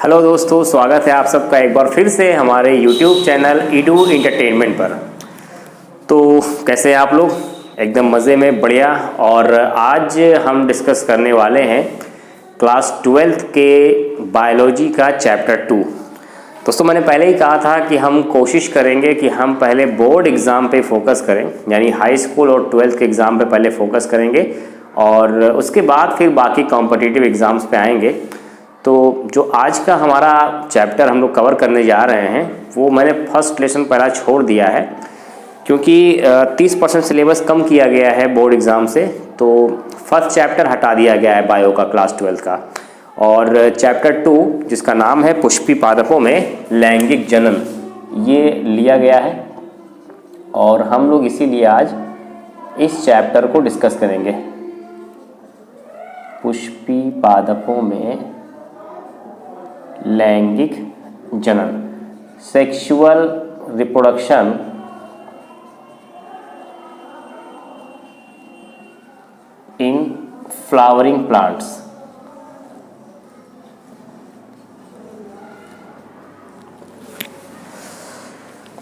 Hello दोस्तों, स्वागत है आप सबका एक बार फिर से हमारे YouTube चैनल ईडू एंटरटेनमेंट पर। तो कैसे हैं आप लोग? एकदम मज़े में, बढ़िया। और आज हम डिस्कस करने वाले हैं क्लास 12th के बायोलॉजी का चैप्टर 2। दोस्तों, मैंने पहले ही कहा था कि हम कोशिश करेंगे कि हम पहले बोर्ड एग्ज़ाम पे फोकस करें, यानी हाई स्कूल और 12th के एग्ज़ाम पे पहले फोकस करेंगे और उसके बाद फिर बाकी कॉम्पिटिटिव एग्ज़ाम्स पे आएंगे। तो जो आज का हमारा चैप्टर हम लोग कवर करने जा रहे हैं वो मैंने फर्स्ट लेसन पहला छोड़ दिया है, क्योंकि 30% सिलेबस कम किया गया है बोर्ड एग्ज़ाम से। तो फर्स्ट चैप्टर हटा दिया गया है बायो का, क्लास 12 का। और चैप्टर 2 जिसका नाम है पुष्पी पादपों में लैंगिक जनन, ये लिया गया है और हम लोग इसीलिए आज इस चैप्टर को डिस्कस करेंगे। पुष्पी पादपों में लैंगिक जनन, sexual reproduction in flowering plants.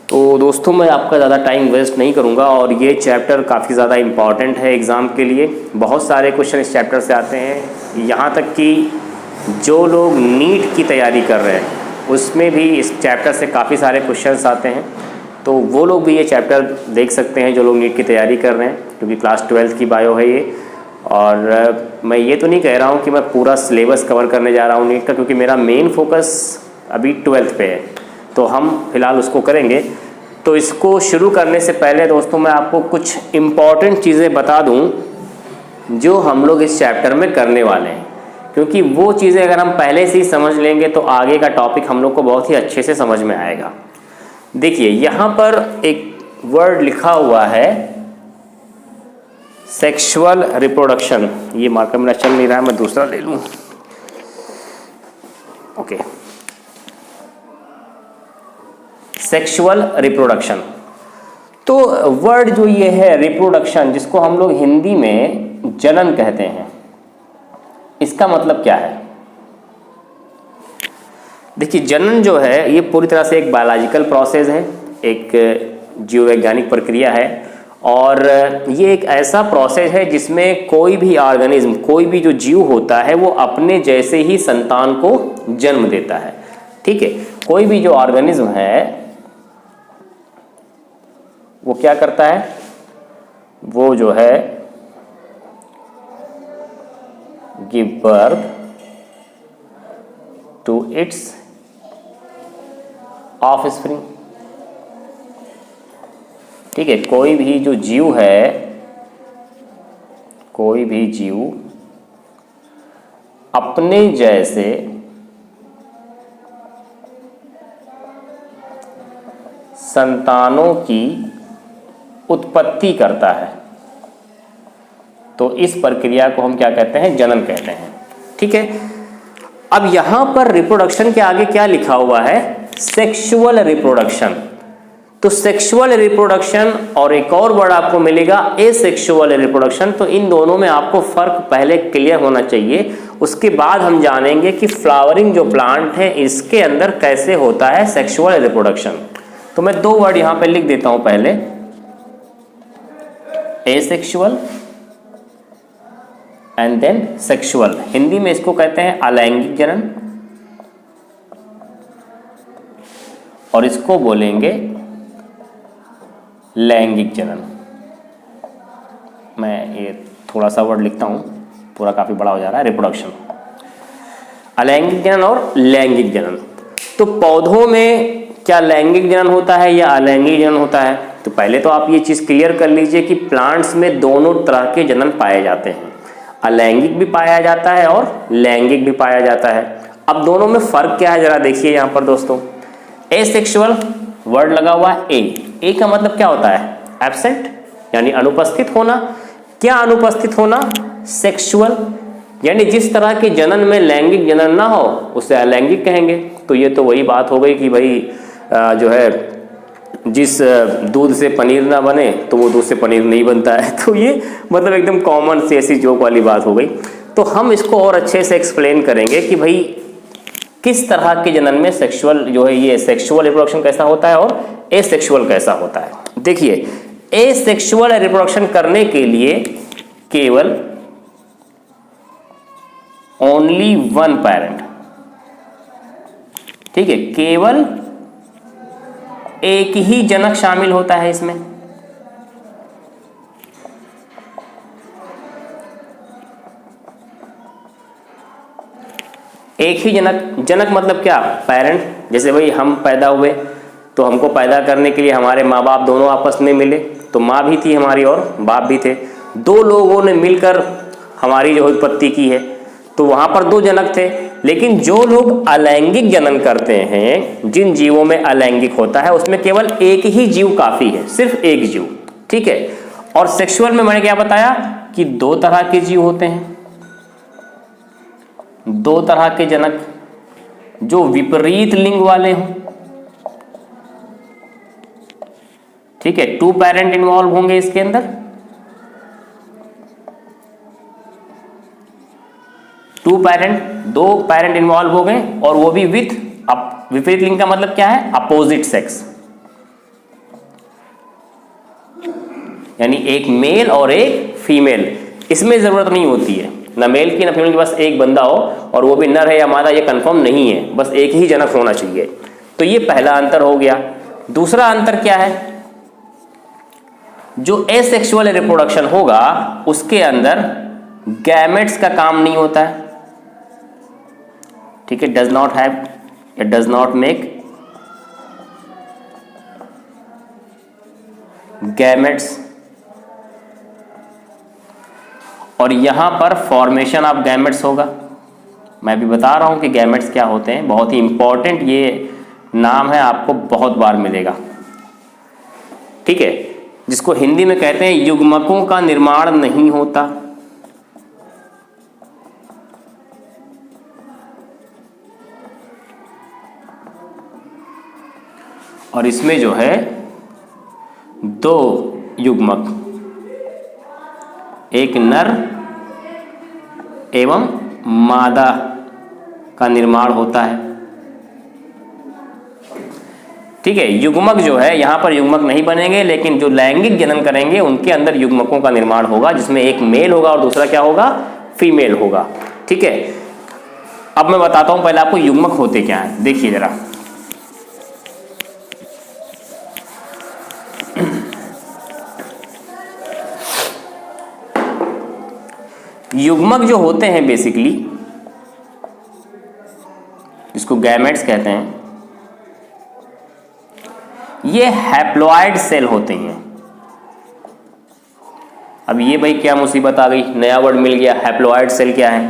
तो दोस्तों, मैं आपका ज़्यादा टाइम वेस्ट नहीं करूंगा और ये चैप्टर काफ़ी ज़्यादा इम्पॉर्टेंट है एग्ज़ाम के लिए। बहुत सारे क्वेश्चन इस चैप्टर से आते हैं, यहाँ तक कि जो लोग नीट की तैयारी कर रहे हैं उसमें भी इस चैप्टर से काफ़ी सारे क्वेश्चंस आते हैं। तो वो लोग भी ये चैप्टर देख सकते हैं जो लोग नीट की तैयारी कर रहे हैं, क्योंकि क्लास 12 की बायो है ये। और मैं ये तो नहीं कह रहा हूँ कि मैं पूरा सिलेबस कवर करने जा रहा हूँ नीट का, क्योंकि मेरा मेन फोकस अभी 12th पे है, तो हम फिलहाल उसको करेंगे। तो इसको शुरू करने से पहले दोस्तों मैं आपको कुछ इम्पॉर्टेंट चीज़ें बता दूँ जो हम लोग इस चैप्टर में करने वाले हैं, क्योंकि वो चीज़ें अगर हम पहले से ही समझ लेंगे तो आगे का टॉपिक हम लोग को बहुत ही अच्छे से समझ में आएगा। देखिए, यहाँ पर एक वर्ड लिखा हुआ है सेक्सुअल रिप्रोडक्शन। ये मार्कर मेरा चल नहीं रहा है, मैं दूसरा ले लूँ। Okay, sexual reproduction. तो वर्ड जो ये है रिप्रोडक्शन, जिसको हम लोग हिंदी में जनन कहते हैं, इसका मतलब क्या है? देखिए, जनन जो है ये पूरी तरह से एक बायोलॉजिकल प्रोसेस है, एक जीववैज्ञानिक प्रक्रिया है। और ये एक ऐसा प्रोसेस है जिसमें कोई भी ऑर्गेनिज्म, कोई भी जो जीव होता है वो अपने जैसे ही संतान को जन्म देता है। ठीक है, कोई भी जो ऑर्गेनिज्म है वो क्या करता है, वो जो है give birth to its offspring। ठीक है, कोई भी जो जीव है, कोई भी जीव अपने जैसे संतानों की उत्पत्ति करता है। तो इस प्रक्रिया को हम क्या कहते हैं? जनन कहते हैं। ठीक है, अब यहां पर रिप्रोडक्शन के आगे क्या लिखा हुआ है? Sexual reproduction. तो सेक्सुअल रिप्रोडक्शन और एक और वर्ड आपको मिलेगा एसेक्सुअल रिप्रोडक्शन। तो इन दोनों में आपको फर्क पहले क्लियर होना चाहिए, उसके बाद हम जानेंगे कि फ्लावरिंग जो प्लांट है इसके अंदर कैसे होता है सेक्सुअल रिप्रोडक्शन। तो मैं दो वर्ड यहां पे लिख देता हूं पहले, asexual and then sexual. Hindi में इसको कहते हैं अलैंगिक जनन और इसको बोलेंगे लैंगिक जनन। मैं ये थोड़ा सा वर्ड लिखता हूं, पूरा काफी बड़ा हो जा रहा है। रिप्रोडक्शन, अलैंगिक जनन और लैंगिक जनन। तो पौधों में क्या लैंगिक जनन होता है या अलैंगिक जनन होता है? तो पहले तो आप ये चीज क्लियर कर लीजिए कि प्लांट्स में दोनों तरह के जनन पाए जाते हैं, अलैंगिक भी पाया जाता है और लैंगिक भी पाया जाता है। अब दोनों में फर्क क्या है जरा देखिए यहाँ पर दोस्तों। एसेक्सुअल वर्ड लगा हुआ है, ए का मतलब क्या होता है? एब्सेंट, यानी अनुपस्थित होना। क्या अनुपस्थित होना? सेक्सुअल, यानी जिस तरह के जनन में लैंगिक जनन ना हो उसे अलैंगिक कहेंगे। तो ये तो वही बात हो गई कि भाई जो है जिस दूध से पनीर ना बने तो वो दूध से पनीर नहीं बनता है। तो ये मतलब एकदम कॉमन सी ऐसी जोक वाली बात हो गई। तो हम इसको और अच्छे से एक्सप्लेन करेंगे कि भाई किस तरह के जनन में सेक्सुअल जो है ये सेक्सुअल रिप्रोडक्शन कैसा होता है और एसेक्सुअल कैसा होता है। देखिए, एसेक्सुअल रिप्रोडक्शन करने के लिए केवल ओनली वन पेरेंट, ठीक है, केवल एक ही जनक शामिल होता है इसमें। एक ही जनक, जनक मतलब क्या, पेरेंट। जैसे भाई हम पैदा हुए तो हमको पैदा करने के लिए हमारे माँ बाप दोनों आपस में मिले, तो माँ भी थी हमारी और बाप भी थे, दो लोगों ने मिलकर हमारी जो उत्पत्ति की है, तो वहां पर दो जनक थे। लेकिन जो लोग अलैंगिक जनन करते हैं, जिन जीवों में अलैंगिक होता है, उसमें केवल एक ही जीव काफी है, सिर्फ एक जीव, ठीक है। और सेक्सुअल में मैंने क्या बताया कि दो तरह के जीव होते हैं, दो तरह के जनक जो विपरीत लिंग वाले हों, ठीक है। टू पेरेंट इन्वॉल्व होंगे इसके अंदर, टू पेरेंट, दो पेरेंट इन्वॉल्व हो गए, और वो भी विथ, विपरीत लिंग का मतलब क्या है, अपोजिट सेक्स, यानी एक मेल और एक फीमेल। इसमें जरूरत नहीं होती है ना मेल की ना फीमेल की, बस एक बंदा हो और वो भी नर है या मादा ये कंफर्म नहीं है, बस एक ही जनक होना चाहिए। तो ये पहला अंतर हो गया। दूसरा अंतर क्या है, जो एसेक्सुअल रिप्रोडक्शन होगा उसके अंदर गैमेट्स का काम नहीं होता है, ठीक है। Does not have, it does not make gametes, और यहां पर फॉर्मेशन ऑफ गैमेट्स होगा। मैं भी बता रहा हूं कि गैमेट्स क्या होते हैं, बहुत ही इंपॉर्टेंट ये नाम है, आपको बहुत बार मिलेगा, ठीक है। जिसको हिंदी में कहते हैं युग्मकों का निर्माण नहीं होता, और इसमें जो है दो युग्मक, एक नर एवं मादा का निर्माण होता है, ठीक है। युग्मक जो है यहां पर युग्मक नहीं बनेंगे, लेकिन जो लैंगिक जनन करेंगे उनके अंदर युग्मकों का निर्माण होगा, जिसमें एक मेल होगा और दूसरा क्या होगा, फीमेल होगा, ठीक है। अब मैं बताता हूं पहले आपको युग्मक होते क्या है। देखिए जरा, युग्मक जो होते हैं बेसिकली, जिसको गैमेट्स कहते हैं, ये हैप्लॉइड सेल होते हैं। अब ये भाई क्या मुसीबत आ गई, नया वर्ड मिल गया, हैप्लॉइड सेल क्या है,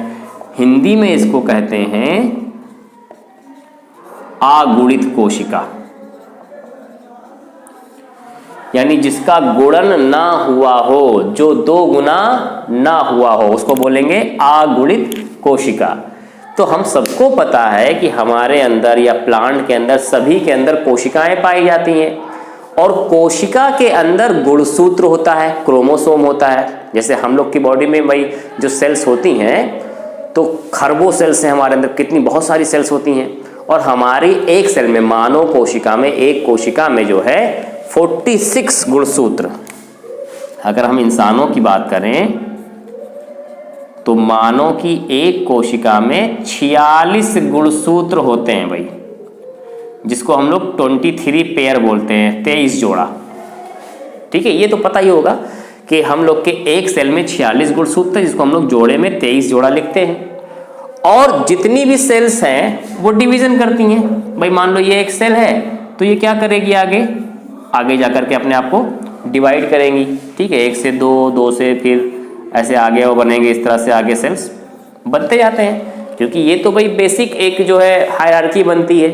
हिंदी में इसको कहते हैं अगुणित कोशिका, यानी जिसका गुणन ना हुआ हो, जो दो गुना ना हुआ हो, उसको बोलेंगे अगुणित कोशिका। तो हम सबको पता है कि हमारे अंदर या प्लांट के अंदर, सभी के अंदर कोशिकाएं पाई जाती हैं, और कोशिका के अंदर गुणसूत्र होता है, क्रोमोसोम होता है। जैसे हम लोग की बॉडी में भाई जो सेल्स होती हैं, तो खरबों सेल्स हैं हमारे अंदर, कितनी बहुत सारी सेल्स होती हैं, और हमारी एक सेल में, मानव कोशिका में, एक कोशिका में जो है 46 गुणसूत्र। अगर हम इंसानों की बात करें तो मानव की एक कोशिका में 46 गुणसूत्र होते हैं भाई, जिसको हम लोग 23 पेयर बोलते हैं, 23 जोड़ा, ठीक है। ये तो पता ही होगा कि हम लोग के एक सेल में 46 गुणसूत्र, जिसको हम लोग जोड़े में 23 जोड़ा लिखते हैं। और जितनी भी सेल्स हैं वो डिवीजन करती हैं। भाई मान लो ये एक सेल है, तो ये क्या करेगी, आगे जाकर के अपने आप को डिवाइड करेंगी, ठीक है। 1 से 2, 2 से फिर ऐसे आगे वो बनेंगे, इस तरह से आगे सेल्स बनते जाते हैं। क्योंकि ये तो भाई बेसिक एक जो है हायरार्की बनती है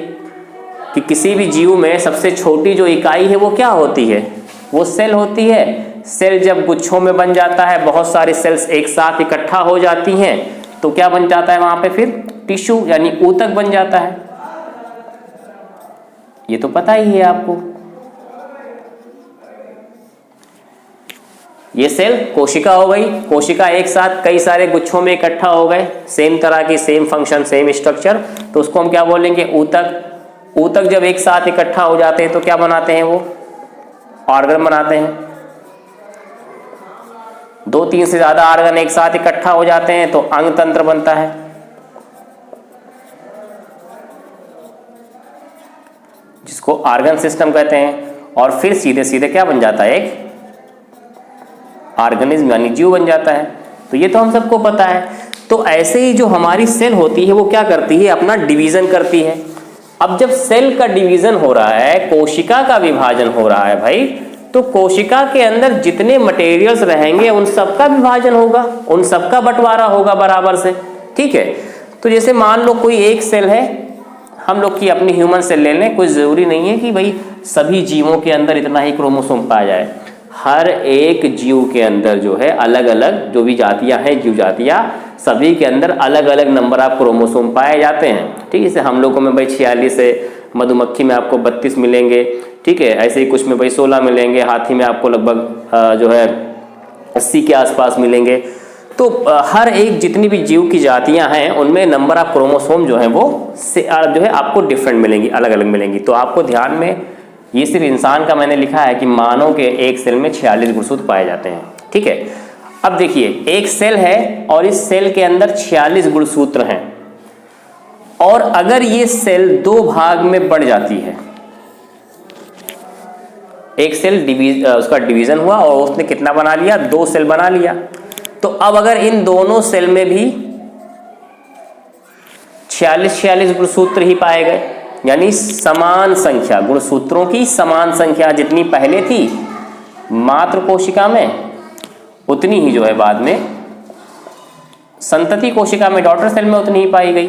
कि किसी भी जीव में सबसे छोटी जो इकाई है वो क्या होती है, वो सेल होती है। सेल जब गुच्छों में बन जाता है, बहुत सारी सेल्स एक साथ इकट्ठा हो जाती हैं, तो क्या बन जाता है वहां पे, फिर टिश्यू यानी ऊतक बन जाता है। ये तो पता ही है आपको। ये सेल कोशिका हो गई। कोशिका एक साथ कई सारे गुच्छों में इकट्ठा हो गए, सेम तरह की, सेम फंक्शन, सेम स्ट्रक्चर, तो उसको हम क्या बोलेंगे? ऊतक। ऊतक जब एक साथ इकट्ठा हो जाते हैं तो क्या बनाते हैं? वो ऑर्गन बनाते हैं। 2-3 से ज्यादा ऑर्गन एक साथ इकट्ठा हो जाते हैं तो अंग तंत्र बनता है। जिसको ऑर्गन सिस्टम कहते हैं। और फिर सीधे सीधे क्या बन जाता है? एक ऑर्गेनिज्म यानी जीव बन जाता है। तो ये तो हम सबको पता है। तो ऐसे ही जो हमारी सेल होती है वो क्या करती है? अपना डिवीजन करती है। अब जब सेल का डिवीजन हो रहा है, कोशिका का विभाजन हो रहा है भाई, तो कोशिका के अंदर जितने मटेरियल्स रहेंगे उन सबका विभाजन होगा, उन सबका बंटवारा होगा बराबर से। ठीक है। तो जैसे मान लो कोई एक सेल है, हम लोग की अपनी ह्यूमन सेल ले लें, कोई जरूरी नहीं है कि भाई सभी जीवों के अंदर इतना ही क्रोमोसोम पाया जाए। हर एक जीव के अंदर जो है अलग अलग जो भी जातियां हैं, जीव जातियां, सभी के अंदर अलग अलग नंबर ऑफ क्रोमोसोम पाए जाते हैं। ठीक है। जैसे हम लोगों में भाई 46 है, मधुमक्खी में आपको 32 मिलेंगे। ठीक है। ऐसे ही कुछ में भाई 16 मिलेंगे, हाथी में आपको लगभग जो है 80 के आसपास मिलेंगे। तो हर एक जितनी भी जीव की जातियां हैं उनमें नंबर ऑफ क्रोमोसोम जो है वो जो है आपको डिफरेंट मिलेंगी, अलग अलग मिलेंगी। तो आपको ध्यान में, ये सिर्फ इंसान का मैंने लिखा है कि मानव के एक सेल में 46 गुणसूत्र पाए जाते हैं। ठीक है। अब देखिए, एक सेल है और इस सेल के अंदर 46 गुणसूत्र हैं, और अगर ये सेल 2 भाग में बढ़ जाती है, एक सेल उसका डिवीजन हुआ और उसने कितना बना लिया? 2 सेल बना लिया। तो अब अगर इन दोनों सेल में भी 46 गुणसूत्र ही पाए गए, यानी समान संख्या, गुणसूत्रों की समान संख्या जितनी पहले थी मात्र कोशिका में, उतनी ही जो है बाद में संतति कोशिका में, डॉटर सेल में उतनी ही पाई गई।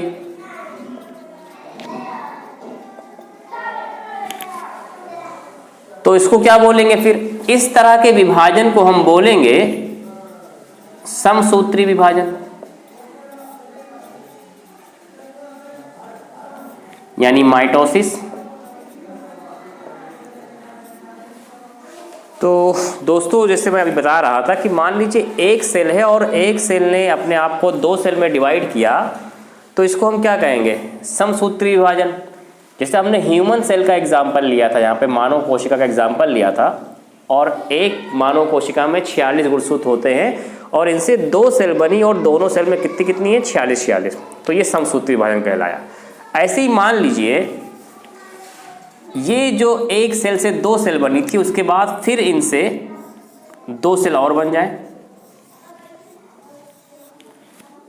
तो इसको क्या बोलेंगे फिर? इस तरह के विभाजन को हम बोलेंगे समसूत्री विभाजन, यानी माइटोसिस। तो दोस्तों, जैसे मैं अभी बता रहा था कि मान लीजिए एक सेल है और एक सेल ने अपने आप को 2 सेल में डिवाइड किया, तो इसको हम क्या कहेंगे? समसूत्री विभाजन। जैसे हमने ह्यूमन सेल का एग्जाम्पल लिया था, यहाँ पे मानव कोशिका का एग्जाम्पल लिया था, और एक मानव कोशिका में 46 गुणसूत्र होते हैं और इनसे 2 सेल बनी और दोनों सेल में कितनी कितनी है? 46। तो ये समसूत्री विभाजन कहलाया। ऐसे ही मान लीजिए ये जो एक सेल से 2 सेल बनी थी, उसके बाद फिर इनसे 2 सेल और बन जाए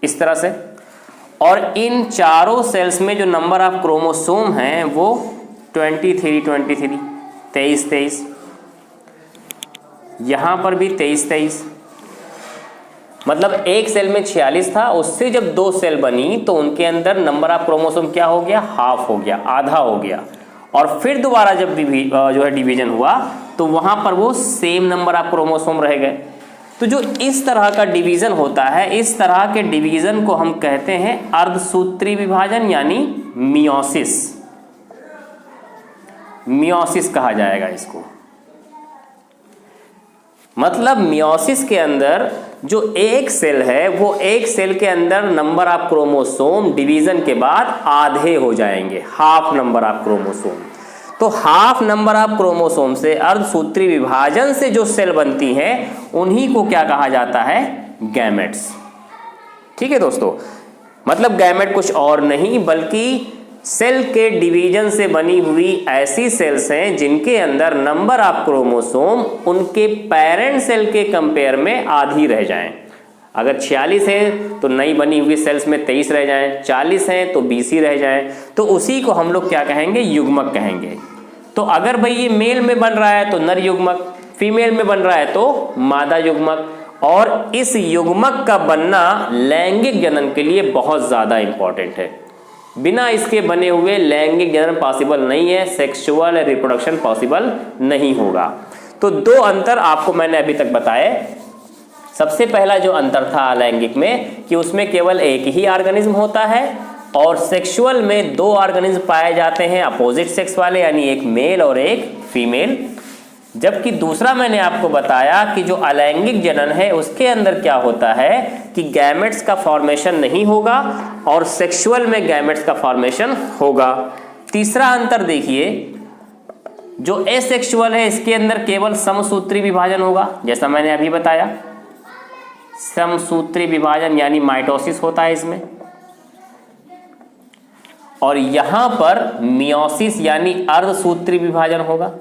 इस तरह से, और इन चारों सेल्स में जो नंबर ऑफ क्रोमोसोम हैं वो 23, यहां पर भी 23। मतलब एक सेल में 46 था, उससे जब 2 सेल बनी तो उनके अंदर नंबर ऑफ क्रोमोसोम क्या हो गया? हाफ हो गया, आधा हो गया। और फिर दोबारा जब जो है डिवीजन हुआ तो वहां पर वो सेम नंबर ऑफ क्रोमोसोम रह गए। तो जो इस तरह का डिवीजन होता है, इस तरह के डिवीजन को हम कहते हैं अर्धसूत्री विभाजन, यानी मियोसिस। मियोसिस कहा जाएगा इसको। मतलब मियोसिस के अंदर जो एक सेल है, वो एक सेल के अंदर नंबर ऑफ क्रोमोसोम डिवीजन के बाद आधे हो जाएंगे, हाफ नंबर ऑफ क्रोमोसोम। तो हाफ नंबर ऑफ क्रोमोसोम से अर्धसूत्री विभाजन से जो सेल बनती हैं उन्हीं को क्या कहा जाता है? गैमेट्स। ठीक है दोस्तों। मतलब गैमेट कुछ और नहीं बल्कि सेल के डिवीजन से बनी हुई ऐसी सेल्स हैं जिनके अंदर नंबर ऑफ क्रोमोसोम उनके पेरेंट सेल के कंपेयर में आधी रह जाएं। अगर 46 है तो नई बनी हुई सेल्स में 23 रह जाएं, 40 हैं तो 20 ही रह जाएं। तो उसी को हम लोग क्या कहेंगे? युग्मक कहेंगे। तो अगर भाई ये मेल में बन रहा है तो नर युग्मक, फीमेल में बन रहा है तो मादा युग्मक। और इस युग्मक का बनना लैंगिक जनन के लिए बहुत ज्यादा इंपॉर्टेंट है। बिना इसके बने हुए लैंगिक जनन पॉसिबल नहीं है, सेक्सुअल रिप्रोडक्शन पॉसिबल नहीं होगा। तो 2 अंतर आपको मैंने अभी तक बताए। सबसे पहला जो अंतर था लैंगिक में कि उसमें केवल एक ही ऑर्गेनिज्म होता है, और सेक्सुअल में 2 ऑर्गेनिज्म पाए जाते हैं अपोजिट सेक्स वाले, यानी एक मेल और एक फीमेल। जबकि दूसरा मैंने आपको बताया कि जो अलैंगिक जनन है उसके अंदर क्या होता है कि गैमेट्स का फॉर्मेशन नहीं होगा और सेक्सुअल में गैमेट्स का फॉर्मेशन होगा। तीसरा अंतर देखिए, जो एसेक्सुअल है इसके अंदर केवल समसूत्री विभाजन होगा, जैसा मैंने अभी बताया समसूत्री विभाजन यानी माइटोसिस होता है इसमें, और यहां पर मियोसिस यानी अर्धसूत्री विभाजन होगा।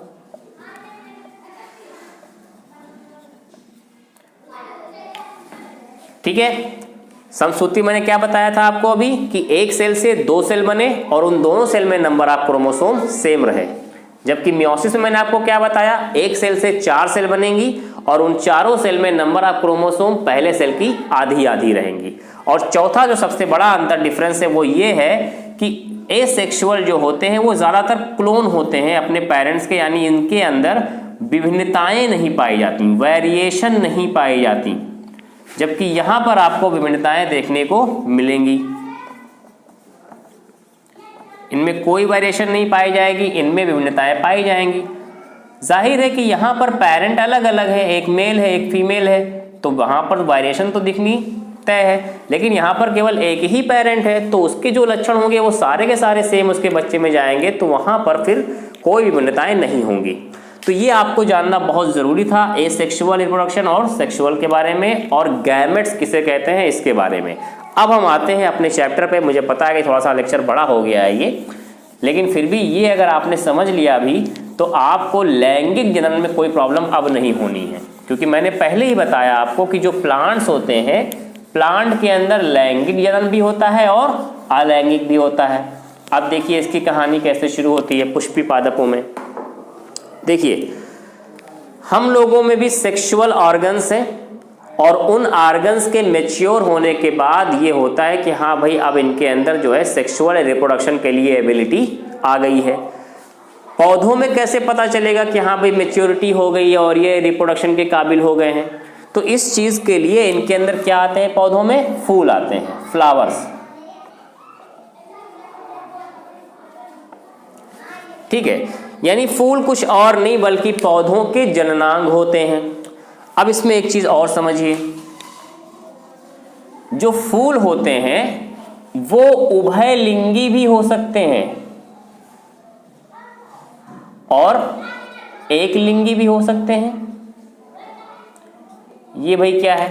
ठीक है, समसूत्री मैंने क्या बताया था आपको अभी कि एक सेल से 2 सेल बने और उन दोनों सेल में नंबर ऑफ क्रोमोसोम सेम रहे। जबकि मियोसिस में मैंने आपको क्या बताया, एक सेल से 4 सेल बनेंगी और उन चारों सेल में नंबर ऑफ क्रोमोसोम पहले सेल की आधी आधी रहेंगी। और चौथा जो सबसे बड़ा अंतर डिफरेंस है वो ये है कि एसेक्सुअल जो होते हैं वो ज़्यादातर क्लोन होते हैं अपने पेरेंट्स के, यानी इनके अंदर विभिन्नताएं नहीं पाई जाती, वेरिएशन नहीं पाई जाती, जबकि यहां पर आपको विभिन्नताएं देखने को मिलेंगी। इनमें कोई वेरिएशन नहीं पाई जाएगी, इनमें विभिन्नताएं पाई जाएंगी। जाहिर है कि यहां पर पेरेंट अलग अलग है, एक मेल है एक फीमेल है, तो वहां पर वेरिएशन तो दिखनी तय है। लेकिन यहां पर केवल एक ही पेरेंट है तो उसके जो लक्षण होंगे वो सारे के सारे सेम उसके बच्चे में जाएंगे, तो वहां पर फिर कोई विभिन्नताएं नहीं होंगी। तो ये आपको जानना बहुत ज़रूरी था एसेक्सुअल रिप्रोडक्शन और सेक्सुअल के बारे में, और गैमेट्स किसे कहते हैं इसके बारे में। अब हम आते हैं अपने चैप्टर पे। मुझे पता है कि थोड़ा सा लेक्चर बड़ा हो गया है ये, लेकिन फिर भी ये अगर आपने समझ लिया अभी तो आपको लैंगिक जनन में कोई प्रॉब्लम अब नहीं होनी है, क्योंकि मैंने पहले ही बताया आपको कि जो प्लांट्स होते हैं, प्लांट के अंदर लैंगिक जनन भी होता है और अलैंगिक भी होता है। अब देखिए इसकी कहानी कैसे शुरू होती है पुष्पी पादपों में। देखिए, हम लोगों में भी सेक्सुअल ऑर्गन्स हैं और उन ऑर्गन्स के मैच्योर होने के बाद ये होता है कि हाँ भाई अब इनके अंदर जो है सेक्सुअल रिप्रोडक्शन के लिए एबिलिटी आ गई है। पौधों में कैसे पता चलेगा कि हाँ भाई मैच्योरिटी हो गई है और ये रिप्रोडक्शन के काबिल हो गए हैं? तो इस चीज़ के लिए इनके अंदर क्या आते हैं, पौधों में फूल आते हैं, फ्लावर्स। ठीक है, यानी फूल कुछ और नहीं बल्कि पौधों के जननांग होते हैं। अब इसमें एक चीज और समझिए, जो फूल होते हैं वो उभयलिंगी भी हो सकते हैं और एक लिंगी भी हो सकते हैं। ये भाई क्या है,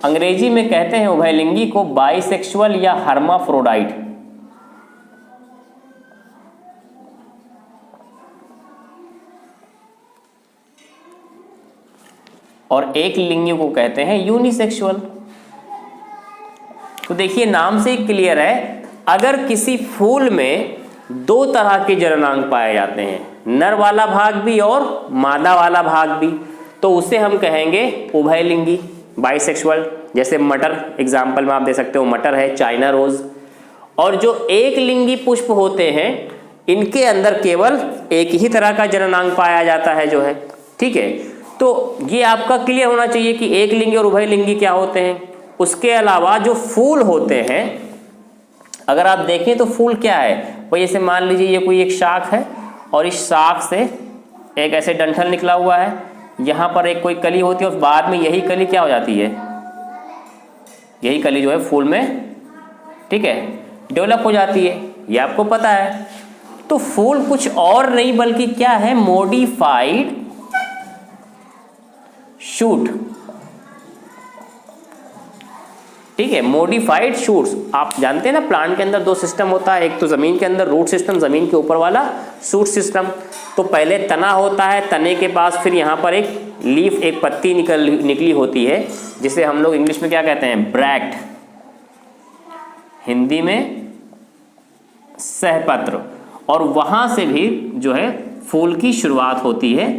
अंग्रेजी में कहते हैं उभयलिंगी को बाइसेक्सुअल या हर्माफ्रोडाइट। और एक लिंगी को कहते हैं यूनिसेक्सुअल। तो देखिए नाम से ही क्लियर है, अगर किसी फूल में 2 तरह के जननांग पाए जाते हैं, नर वाला भाग भी और मादा वाला भाग भी, तो उसे हम कहेंगे उभयलिंगी, बाइसेक्सुअल। जैसे मटर एग्जाम्पल में आप दे सकते हो, मटर है, चाइना रोज। और जो एक लिंगी पुष्प होते हैं इनके अंदर केवल एक ही तरह का जननांग पाया जाता है जो है। ठीक है, तो ये आपका क्लियर होना चाहिए कि एक लिंगी और उभयलिंगी क्या होते हैं। उसके अलावा जो फूल होते हैं, अगर आप देखें तो फूल क्या है भाई, जैसे मान लीजिए ये कोई एक शाख है और इस शाख से एक ऐसे डंठल निकला हुआ है, यहाँ पर एक कोई कली होती है और बाद में यही कली क्या हो जाती है, यही कली जो है फूल में, ठीक है, डेवलप हो जाती है, ये आपको पता है। तो फूल कुछ और नहीं बल्कि क्या है, मॉडिफाइड शूट। ठीक है, मॉडिफाइड शूट्स। आप जानते हैं ना प्लांट के अंदर 2 सिस्टम होता है, एक तो जमीन के अंदर रूट सिस्टम, जमीन के ऊपर वाला शूट सिस्टम। तो पहले तना होता है, तने के पास फिर यहाँ पर एक लीफ, एक पत्ती निकली होती है, जिसे हम लोग इंग्लिश में क्या कहते हैं, ब्रैक्ट, हिंदी में सहपत्र। और वहां से भी जो है फूल की शुरुआत होती है।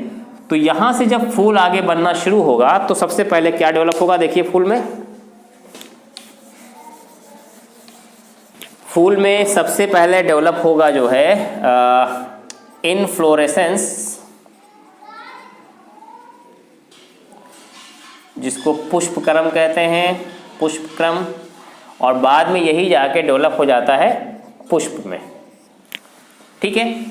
तो यहां से जब फूल आगे बनना शुरू होगा तो सबसे पहले क्या डेवलप होगा, देखिए फूल में सबसे पहले डेवलप होगा जो है इनफ्लोरेसेंस, जिसको पुष्पक्रम कहते हैं, पुष्पक्रम। और बाद में यही जाके डेवलप हो जाता है पुष्प में। ठीक है,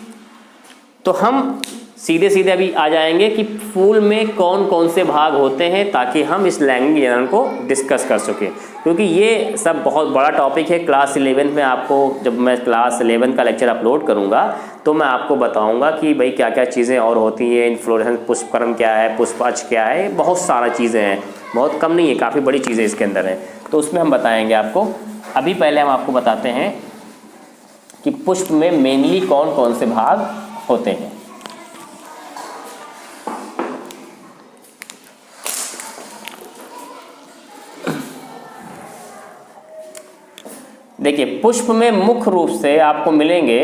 तो हम सीधे सीधे अभी आ जाएंगे कि फूल में कौन कौन से भाग होते हैं, ताकि हम इस लैंगिक जनन को डिस्कस कर सकें, क्योंकि ये सब बहुत बड़ा टॉपिक है। क्लास 11 में आपको, जब मैं क्लास 11 का लेक्चर अपलोड करूँगा तो मैं आपको बताऊँगा कि भाई क्या क्या चीज़ें और होती हैं, इन्फ्लोरेसेंस पुष्पक्रम क्या है, पुष्पाक्ष क्या है, बहुत सारा चीज़ें हैं, बहुत कम नहीं है, काफ़ी बड़ी चीज़ें इसके अंदर हैं, तो उसमें हम बताएंगे आपको। अभी पहले हम आपको बताते हैं कि पुष्प में मेनली कौन कौन से भाग होते हैं। देखिए, पुष्प में मुख्य रूप से आपको मिलेंगे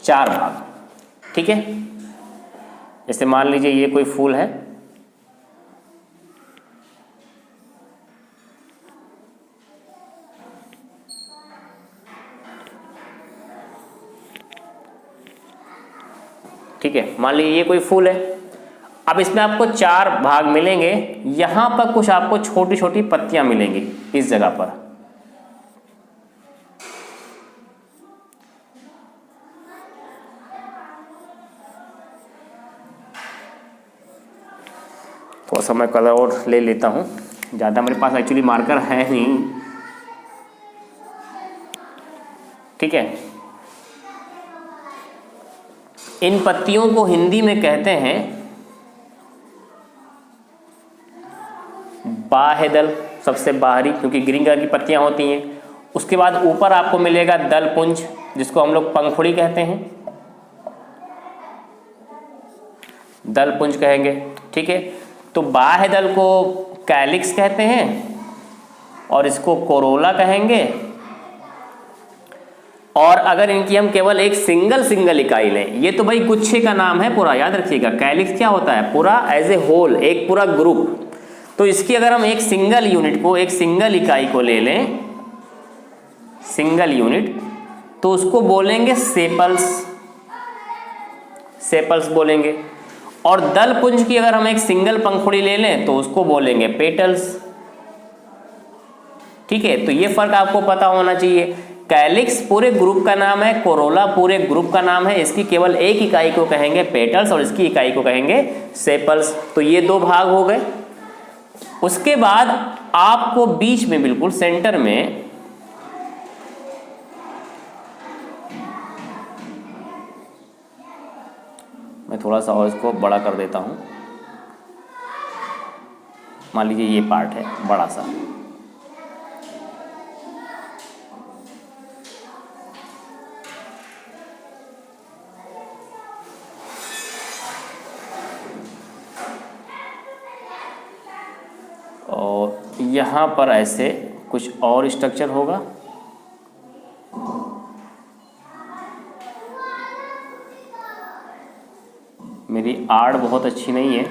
4 भाग, ठीक है। जैसे मान लीजिए ये कोई फूल है, ठीक है, मान लीजिए ये कोई फूल है। अब इसमें आपको 4 भाग मिलेंगे। यहां पर कुछ आपको छोटी छोटी पत्तियां मिलेंगी इस जगह पर, थोड़ा सा मैं कलर और ले लेता हूं, ज़्यादा मेरे पास एक्चुअली मार्कर है नहीं, ठीक है। इन पत्तियों को हिंदी में कहते हैं बाह्यदल, सबसे बाहरी, क्योंकि ग्रीन कलर की पत्तियां होती हैं। उसके बाद ऊपर आपको मिलेगा दलपुंज, जिसको हम लोग पंखुड़ी कहते हैं, दलपुंज कहेंगे, ठीक है। तो बाह्यदल को कैलिक्स कहते हैं और इसको कोरोला कहेंगे। और अगर इनकी हम केवल एक सिंगल इकाई लें, ये तो भाई गुच्छे का नाम है पूरा, याद रखिएगा। कैलिक्स क्या होता है? पूरा एज ए होल, एक पूरा ग्रुप। तो इसकी अगर हम एक सिंगल यूनिट को, एक सिंगल इकाई को ले लें, सिंगल यूनिट, तो उसको बोलेंगे सेपल्स, सेपल्स बोलेंगे। और दलपुंज की अगर हम एक सिंगल पंखुड़ी ले लें तो उसको बोलेंगे पेटल्स, ठीक है। तो ये फर्क आपको पता होना चाहिए। कैलिक्स पूरे ग्रुप का नाम है, कोरोला पूरे ग्रुप का नाम है। इसकी केवल एक इकाई को कहेंगे पेटल्स और इसकी इकाई को कहेंगे सेपल्स। तो ये 2 भाग हो गए। उसके बाद आपको बीच में, बिल्कुल सेंटर में, मैं थोड़ा सा और इसको बड़ा कर देता हूं। मान लीजिए ये पार्ट है बड़ा सा, और यहाँ पर ऐसे कुछ और स्ट्रक्चर होगा। मेरी आर्ट बहुत अच्छी नहीं है,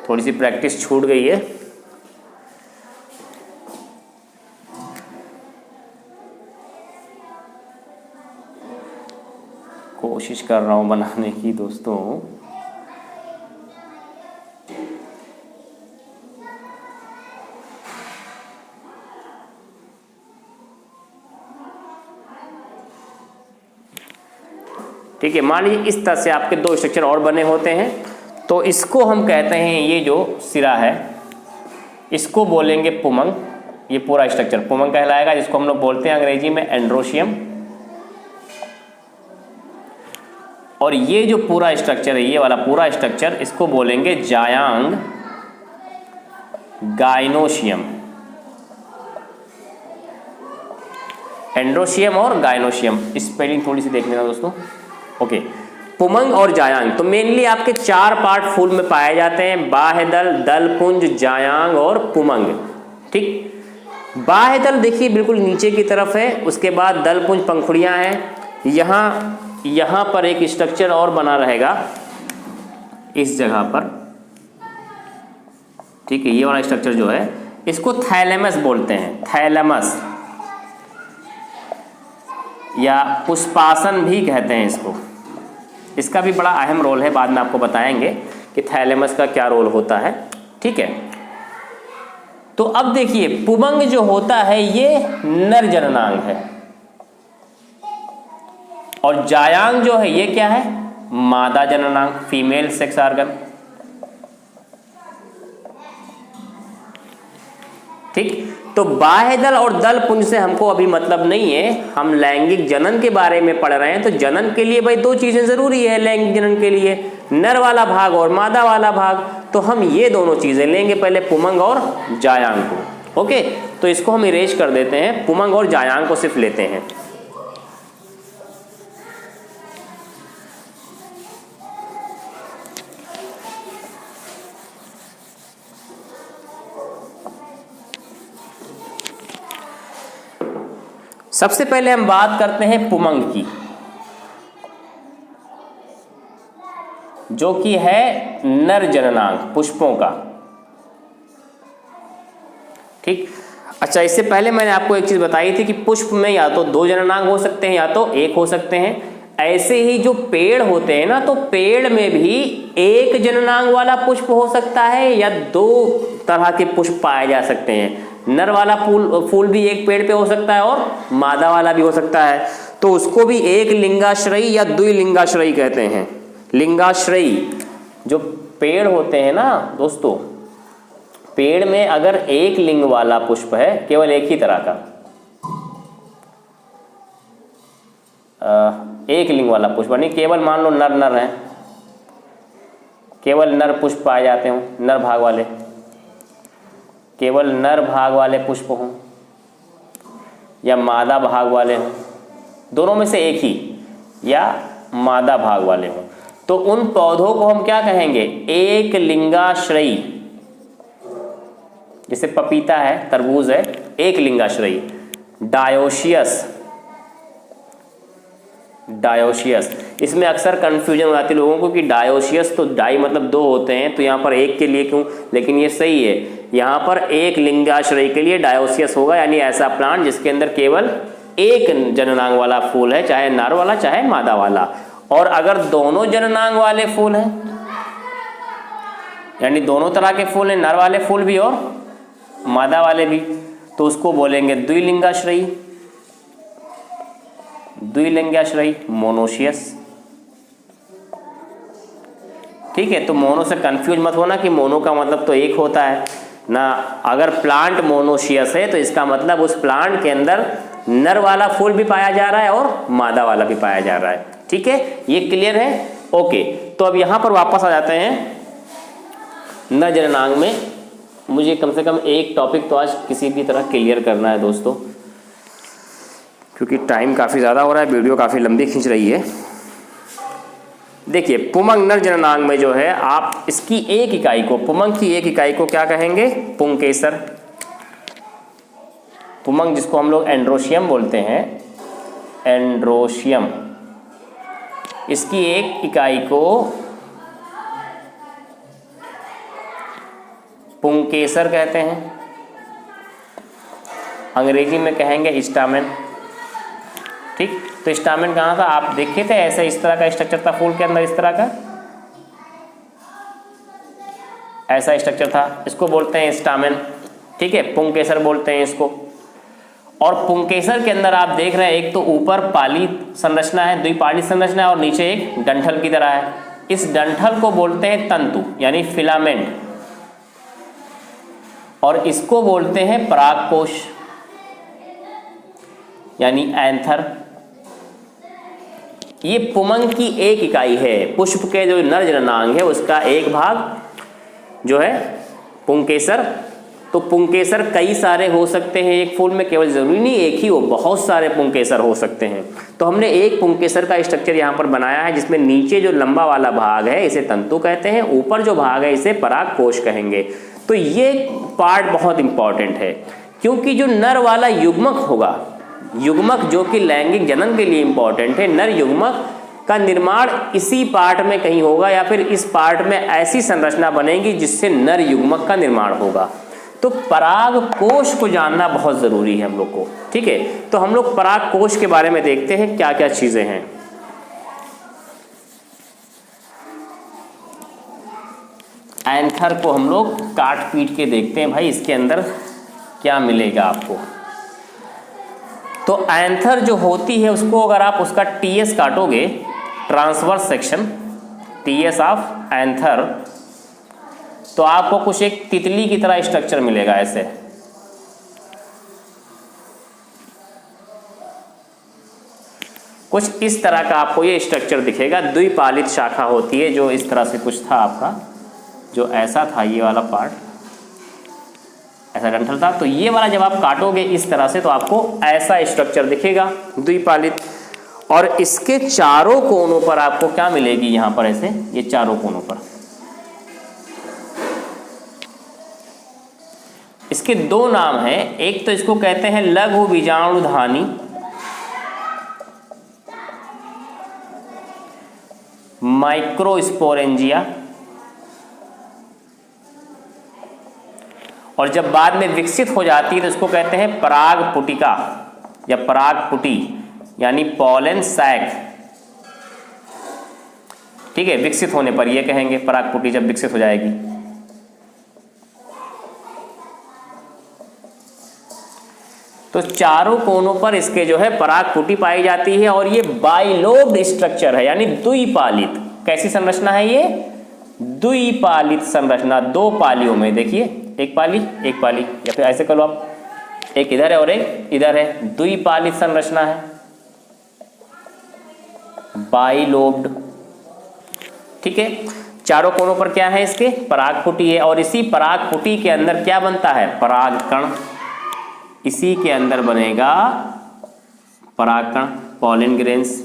थोड़ी सी प्रैक्टिस छूट गई है। कोशिश कर रहा हूँ बनाने की दोस्तों। ठीक है, मान लीजिए इस तरह से आपके 2 स्ट्रक्चर और बने होते हैं। तो इसको हम कहते हैं, ये जो सिरा है इसको बोलेंगे पुमंग। ये पूरा स्ट्रक्चर पुमंग कहलाएगा, जिसको हम लोग बोलते हैं अंग्रेजी में एंड्रोशियम। और ये जो पूरा स्ट्रक्चर है, ये वाला पूरा स्ट्रक्चर, इसको बोलेंगे जायांग गाइनोशियम। एंड्रोशियम और गाइनोशियम, स्पेलिंग थोड़ी सी देख लेना दोस्तों। ओके, पुमंग और जायांग। तो मेनली आपके 4 पार्ट फूल में पाए जाते हैं, बाह्यदल, दलपुंज, जायांग और पुमंग, ठीक। बाह्यदल देखिए बिल्कुल नीचे की तरफ है, उसके बाद दलपुंज पंखुड़ियां हैं। यहाँ पर एक स्ट्रक्चर और बना रहेगा इस जगह पर, ठीक है। ये वाला स्ट्रक्चर जो है इसको थैलेमस बोलते हैं, थैलेमस या पुष्पासन भी कहते हैं इसको। इसका भी बड़ा अहम रोल है, बाद में आपको बताएंगे कि थैलेमस का क्या रोल होता है, ठीक है। तो अब देखिए, पुमंग जो होता है ये नर जननांग है और जायांग जो है ये क्या है, मादा जननांग, फीमेल सेक्स ऑर्गन। ठीक, तो बाह्य दल और दल पुंज से हमको अभी मतलब नहीं है, हम लैंगिक जनन के बारे में पढ़ रहे हैं। तो जनन के लिए भाई दो चीजें जरूरी है लैंगिक जनन के लिए, नर वाला भाग और मादा वाला भाग। तो हम ये दोनों चीजें लेंगे, पहले पुमंग और जायांग को। ओके, तो इसको हम इरेज कर देते हैं, पुमंग और जायांग को सिर्फ लेते हैं। सबसे पहले हम बात करते हैं पुमंग की, जो कि है नर जननांग पुष्पों का। ठीक, अच्छा, इससे पहले मैंने आपको एक चीज बताई थी कि पुष्प में या तो दो जननांग हो सकते हैं या तो एक हो सकते हैं। ऐसे ही जो पेड़ होते हैं ना, तो पेड़ में भी एक जननांग वाला पुष्प हो सकता है या दो तरह के पुष्प पाए जा सकते हैं। नर वाला फूल भी एक पेड़ पे हो सकता है और मादा वाला भी हो सकता है। तो उसको भी एक लिंगाश्रयी या द्विलिंगाश्रयी कहते हैं। लिंगाश्रयी जो पेड़ होते हैं ना दोस्तों, पेड़ में अगर एक लिंग वाला पुष्प है, केवल एक ही तरह का एक लिंग वाला पुष्प नहीं, केवल मान लो नर नर है, केवल नर पुष्प पाए जाते हों, नर भाग वाले, केवल नर भाग वाले पुष्प हों या मादा भाग वाले हों, दोनों में से एक ही, या मादा भाग वाले हों, तो उन पौधों को हम क्या कहेंगे, एक लिंगाश्रयी। जैसे पपीता है, तरबूज है, एक लिंगाश्रयी। डायोशियस, डायोशियस, इसमें अक्सर कंफ्यूजन हो जाती है लोगों को कि डायोशियस तो डाई मतलब दो होते हैं, तो यहाँ पर एक के लिए क्यों, लेकिन ये सही है, यहाँ पर एक लिंगाश्रयी के लिए डायोशियस होगा, यानी ऐसा प्लांट जिसके अंदर केवल एक जननांग वाला फूल है, चाहे नर वाला चाहे मादा वाला। और अगर दोनों जननांग वाले फूल हैं, यानी दोनों तरह के फूल हैं, नर वाले फूल भी और मादा वाले भी, तो उसको बोलेंगे द्विलिंगाश्रयी। द्विलिंगाश्रयी, मोनोशियस। ठीक है, तो मोनो से कंफ्यूज मत होना कि मोनो का मतलब तो एक होता है ना। अगर प्लांट मोनोशियस है तो इसका मतलब उस प्लांट के अंदर नर वाला फूल भी पाया जा रहा है और मादा वाला भी पाया जा रहा है। ठीक है, ये क्लियर है। ओके, तो अब यहां पर वापस आ जाते हैं नर जननांग में। मुझे कम से कम एक टॉपिक तो आज किसी भी तरह क्लियर करना है दोस्तों, क्योंकि टाइम काफ़ी ज़्यादा हो रहा है, वीडियो काफ़ी लंबी खींच रही है। देखिए, पुमंग नर जननांग में जो है, आप इसकी एक इकाई को, पुमंग की एक इकाई को क्या कहेंगे, पुंकेसर। पुमंग जिसको हम लोग एंड्रोशियम बोलते हैं, एंड्रोशियम, इसकी एक इकाई को पुंकेसर कहते हैं। अंग्रेजी में कहेंगे स्टामेन। ठीक, तो स्टामेन कहाँ था, आप देखे थे, ऐसे इस तरह का स्ट्रक्चर था फूल के अंदर, इस तरह का ऐसा स्ट्रक्चर था, इसको बोलते हैं स्टामेन। ठीक है, पुंकेसर बोलते हैं इसको। और पुंकेसर के अंदर आप देख रहे हैं, एक तो ऊपर पाली संरचना है, द्विपाली संरचना है, और नीचे एक डंठल की तरह है। इस डंठल को बोलते हैं तंतु, यानी फिलामेंट, और इसको बोलते हैं परागकोश, यानी एंथर। ये पुमंग की एक इकाई है। पुष्प के जो नर जननांग है उसका एक भाग जो है पुंकेसर। तो पुंकेसर कई सारे हो सकते हैं एक फूल में, केवल जरूरी नहीं एक ही हो, बहुत सारे पुंकेसर हो सकते हैं। तो हमने एक पुंकेसर का स्ट्रक्चर यहाँ पर बनाया है, जिसमें नीचे जो लंबा वाला भाग है इसे तंतु कहते हैं, ऊपर जो भाग है इसे परागकोश कहेंगे। तो ये पार्ट बहुत इंपॉर्टेंट है, क्योंकि जो नर वाला युग्मक होगा, युग्मक जो कि लैंगिक जनन के लिए इंपॉर्टेंट है, नर युग्मक का निर्माण इसी पार्ट में कहीं होगा, या फिर इस पार्ट में ऐसी संरचना बनेगी जिससे नर युग्मक का निर्माण होगा। तो परागकोश को जानना बहुत जरूरी है हम लोग को। ठीक है, तो हम लोग परागकोश के बारे में देखते हैं क्या क्या चीजें हैं। एंथर को हम लोग काट पीट के देखते हैं, भाई इसके अंदर क्या मिलेगा आपको। तो एंथर जो होती है उसको अगर आप उसका टीएस काटोगे, transverse section TS of anther, तो आपको कुछ एक तितली की तरह स्ट्रक्चर मिलेगा ऐसे। कुछ इस तरह का आपको ये स्ट्रक्चर दिखेगा। द्विपालित शाखा होती है, जो इस तरह से कुछ था आपका, जो ऐसा था, ये वाला पार्ट ऐसा डंठल था। तो ये वाला जब आप काटोगे इस तरह से तो आपको ऐसा स्ट्रक्चर दिखेगा द्विपालित। और इसके चारों कोनों पर आपको क्या मिलेगी, यहां पर ऐसे, ये चारों कोनों पर इसके दो नाम हैं। एक तो इसको कहते हैं लघु बीजाणुधानी, माइक्रोस्पोरेंजिया, और जब बाद में विकसित हो जाती है तो इसको कहते हैं परागपुटिका या परागपुटी, यानी पॉलन सैक। ठीक है, विकसित होने पर ये कहेंगे परागपुटी जब विकसित हो जाएगी। तो चारों कोनों पर इसके जो है परागपुटी पाई जाती है और ये बाइलोब्ड स्ट्रक्चर है, यानी द्विपालित। कैसी संरचना है ये? द्विपालित संरचना, दो पालियों में। देखिए, एक पाली एक पाली, या फिर ऐसे करो आप, एक इधर है और एक इधर है, द्विपालित संरचना है, बाइलोब्ड। ठीक है, चारों कोनों पर क्या है इसके? परागपुटी है, और इसी परागपुटी के अंदर क्या बनता है? परागकण। इसी के अंदर बनेगा परागकण, पॉलन ग्रेन्स।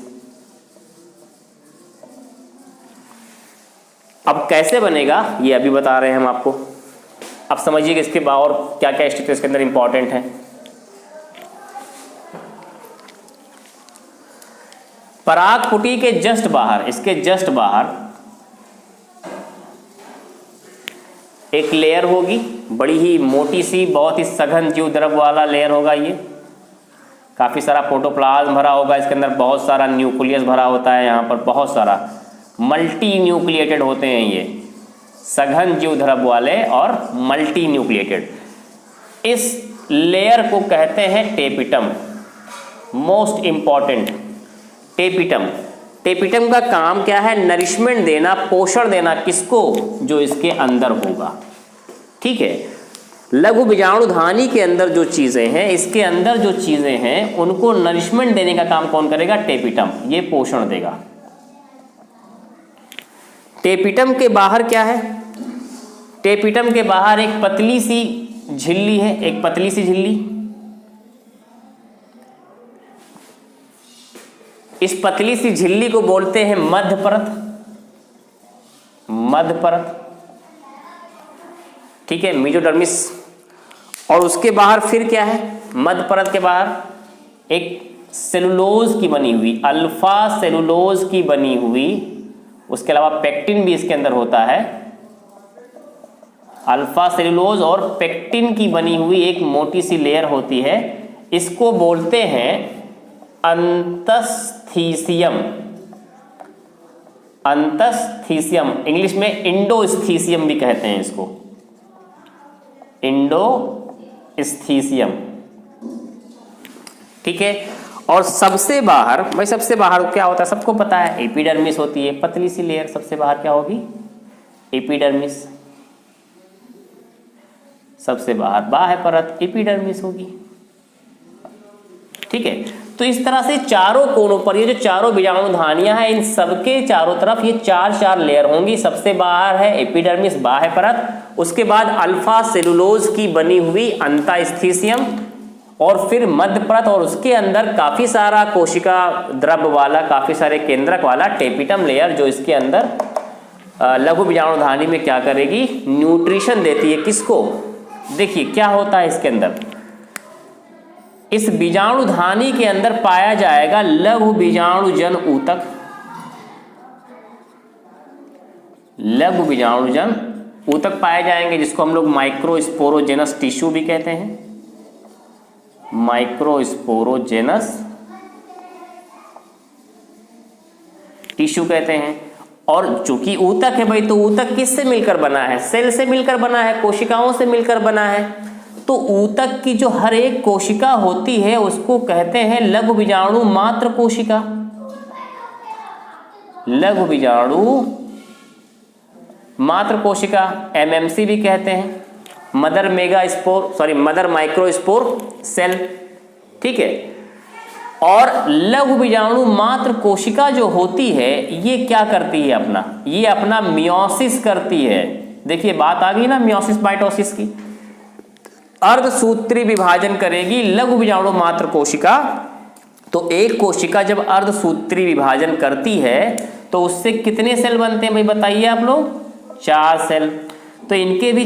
अब कैसे बनेगा ये अभी बता रहे हैं हम आपको। अब समझिए कि इसके और क्या क्या स्ट्रक्चर इसके अंदर इंपॉर्टेंट है। परागपुटी के जस्ट बाहर, इसके जस्ट बाहर एक लेयर होगी, बड़ी ही मोटी सी, बहुत ही सघन जीव द्रव वाला लेयर होगा। ये काफी सारा प्रोटोप्लाज्म भरा होगा इसके अंदर, बहुत सारा न्यूक्लियस भरा होता है, यहाँ पर बहुत सारा मल्टी न्यूक्लिएटेड होते हैं ये, सघन जीव द्रव वाले और मल्टी न्यूक्लिएटेड। इस लेयर को कहते हैं tapetum. Most important, tapetum. Tapetum का काम क्या है? नरिशमेंट देना, पोषण देना। किसको? जो इसके अंदर होगा। ठीक है, लघु बीजाणुधानी के अंदर जो चीजें हैं, इसके अंदर जो चीजें हैं, उनको नरिशमेंट देने का काम कौन करेगा? टेपिटम। ये पोषण देगा। टेपिटम के बाहर क्या है? टेपिटम के बाहर एक पतली सी झिल्ली है, एक पतली सी झिल्ली। इस पतली सी झिल्ली को बोलते हैं मध्य परत। मध्य परत, ठीक है, मेसोडर्मिस। और उसके बाहर फिर क्या है? मध्य परत के बाहर एक सेलुलोज की बनी हुई, अल्फा सेलुलोज की बनी हुई, उसके अलावा पेक्टिन भी इसके अंदर होता है, अल्फा सेलुलोज और पेक्टिन की बनी हुई एक मोटी सी लेयर होती है। इसको बोलते हैं अंतस्थीसियम। अंतस्थीसियम, इंग्लिश में इंडोस्थीसियम भी कहते हैं इसको, इंडोस्थीसियम। ठीक है, और सबसे बाहर, भाई सबसे बाहर क्या होता है सबको पता है, एपिडर्मिस होती है, पतली सी लेयर। सबसे बाहर क्या होगी? एपिडर्मिस। सबसे बाहर बाह्य परत एपिडर्मिस होगी। ठीक है, तो इस तरह से चारों कोनों पर ये जो चारों बीजाणुधानियां हैं, इन सबके चारों तरफ ये चार चार लेयर होंगी। सबसे बाहर है एपिडर्मिस, बाह्य परत, उसके बाद अल्फा सेलुलोज की बनी हुई अंतस्थीसियम, और फिर मध्य परत, और उसके अंदर काफी सारा कोशिका द्रव वाला, काफी सारे केंद्रक वाला टेपिटम लेयर, जो इसके अंदर लघु बीजाणुधानी में क्या करेगी? न्यूट्रिशन देती है। किसको? देखिए क्या होता है इसके अंदर। इस बीजाणुधानी के अंदर पाया जाएगा लघु बीजाणुजन ऊतक। लघु बीजाणुजन ऊतक पाए जाएंगे, जिसको हम लोग माइक्रोस्पोरोजेनस टिश्यू भी कहते हैं। माइक्रोस्पोरोजेनस टिश्यू कहते हैं। और चूंकि ऊतक है भाई, तो ऊतक किससे मिलकर बना है? सेल से मिलकर बना है, कोशिकाओं से मिलकर बना है। तो ऊतक की जो हर एक कोशिका होती है उसको कहते हैं लघु बीजाणु मात्र कोशिका। लघु बीजाणु मात्र कोशिका MMC भी कहते हैं, मदर माइक्रोस्पोर सेल। ठीक है। और लघु बीजाणु मात्र कोशिका जो होती है ये क्या करती है अपना, ये अपना मियोसिस करती है। देखिए बात आ गई ना मियोसिस माइटोसिस की। अर्धसूत्री विभाजन करेगी लघु बीजाणु मात्र कोशिका। तो एक कोशिका जब अर्धसूत्री विभाजन करती है तो उससे कितने सेल बनते हैं भाई बताइए आप लोग? 4 सेल। तो इनके भी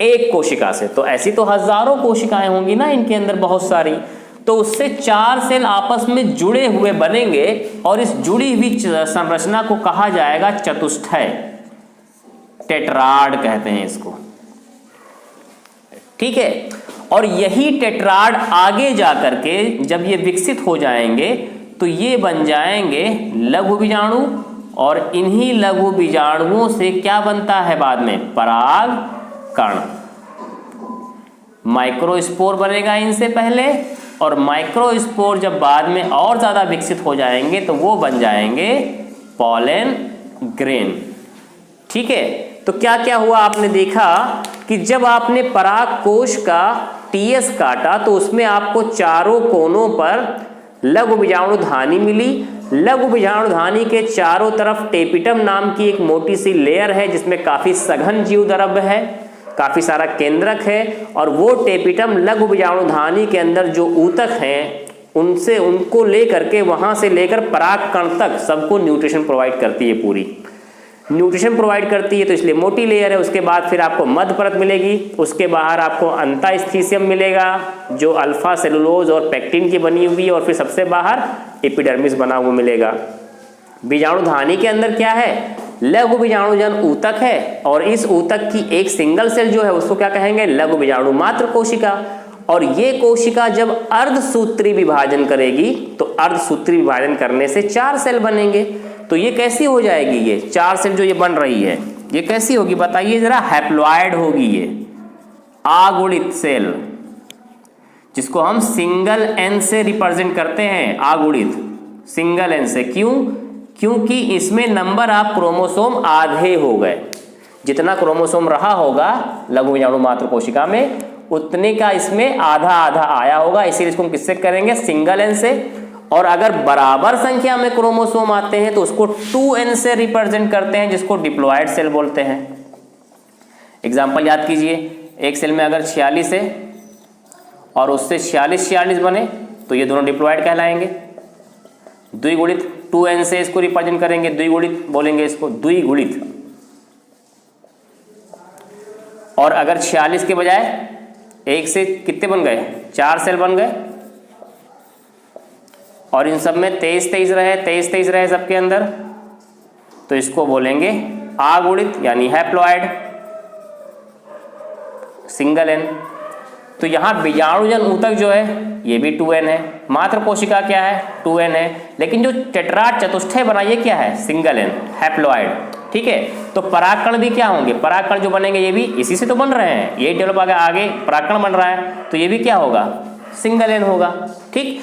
एक कोशिका से, तो ऐसी तो हजारों कोशिकाएं होंगी ना इनके अंदर बहुत सारी, तो उससे 4 सेल आपस में जुड़े हुए बनेंगे और इस जुड़ी हुई संरचना को कहा जाएगा चतुष्टय, टेट्राड कहते हैं इसको। ठीक है। और यही टेट्राड आगे जाकर के जब ये विकसित हो जाएंगे तो ये बन जाएंगे लघु बीजाणु, और इन्हीं लघु बीजाणुओं से क्या बनता है बाद में? पराग कण। माइक्रोस्पोर बनेगा इनसे पहले, और माइक्रोस्पोर जब बाद में और ज्यादा विकसित हो जाएंगे तो वो बन जाएंगे पॉलन ग्रेन। ठीक है। तो क्या क्या हुआ आपने देखा कि जब आपने पराग कोश का TS काटा तो उसमें आपको चारों कोनों पर लघु बीजाणु धानी मिली। लघु बीजाणु धानी के चारों तरफ टेपिटम नाम की एक मोटी सी लेयर है जिसमें काफी सघन जीवद्रव्य है, काफी सारा केंद्रक है, और वो टेपिटम लघु बीजाणु धानी के अंदर जो ऊतक हैं उनको लेकर के वहां से लेकर पराग कण तक सबको न्यूट्रिशन प्रोवाइड करती है, पूरी न्यूट्रिशन प्रोवाइड करती है। तो इसलिए मोटी लेयर है। उसके बाद फिर आपको मध्य परत मिलेगी, उसके बाहर आपको अंतःस्थिसियम मिलेगा जो अल्फा सेलुलोज और पेक्टिन की बनी हुई है, और फिर सबसे बाहर एपिडर्मिस बना हुआ मिलेगा। बीजाणु धानी के अंदर क्या है? लघु बीजाणुजन ऊतक है, और इस ऊतक की एक सिंगल सेल जो है उसको क्या कहेंगे? लघु बीजाणु मात्र कोशिका। और ये कोशिका जब अर्धसूत्री विभाजन करेगी तो अर्धसूत्री विभाजन करने से 4 सेल बनेंगे। तो ये कैसी हो जाएगी? ये 4 सेल जो ये बन रही है ये कैसी होगी बताइए जरा? हैप्लॉइड होगी, ये आगुणित सेल, जिसको हम सिंगल एन से रिप्रेजेंट करते हैं। आगुणित सिंगल एन से, क्यों? क्योंकि इसमें नंबर ऑफ क्रोमोसोम आधे हो गए। जितना क्रोमोसोम रहा होगा लघु बीजाणु मात्र कोशिका में उतने का इसमें आधा आधा आया होगा, इसीलिए इसको हम किससे करेंगे? सिंगल एन से। और अगर बराबर संख्या में क्रोमोसोम आते हैं तो उसको 2n से रिप्रेजेंट करते हैं, जिसको डिप्लॉयड सेल बोलते हैं। एग्जाम्पल याद कीजिए, एक सेल में अगर 46 है और उससे 46 बने तो ये दोनों डिप्लॉयड कहलाएंगे। द्विगुणित 2n से इसको रिप्रेजेंट करेंगे, द्विगुणित बोलेंगे इसको, द्विगुणित। और अगर 46 के बजाय एक से कितने बन गए? 4 सेल बन गए, और इन सब में 23 रहे सबके अंदर, तो इसको बोलेंगे आगुणित यानी हैप्लॉइड, सिंगल एन। तो यहां बीजाणुजन ऊतक जो है ये भी 2n है, मात्र कोशिका क्या है? 2n है, लेकिन जो टेट्राड चतुष्टय बना ये क्या है? Single N, haploid. ठीक है। तो परागकण भी क्या होंगे? परागकण जो बनेंगे ये भी इसी से तो बन रहे हैं, यही डेवलप आगे परागकण बन रहा है, तो ये भी क्या होगा? सिंगल एन होगा। ठीक।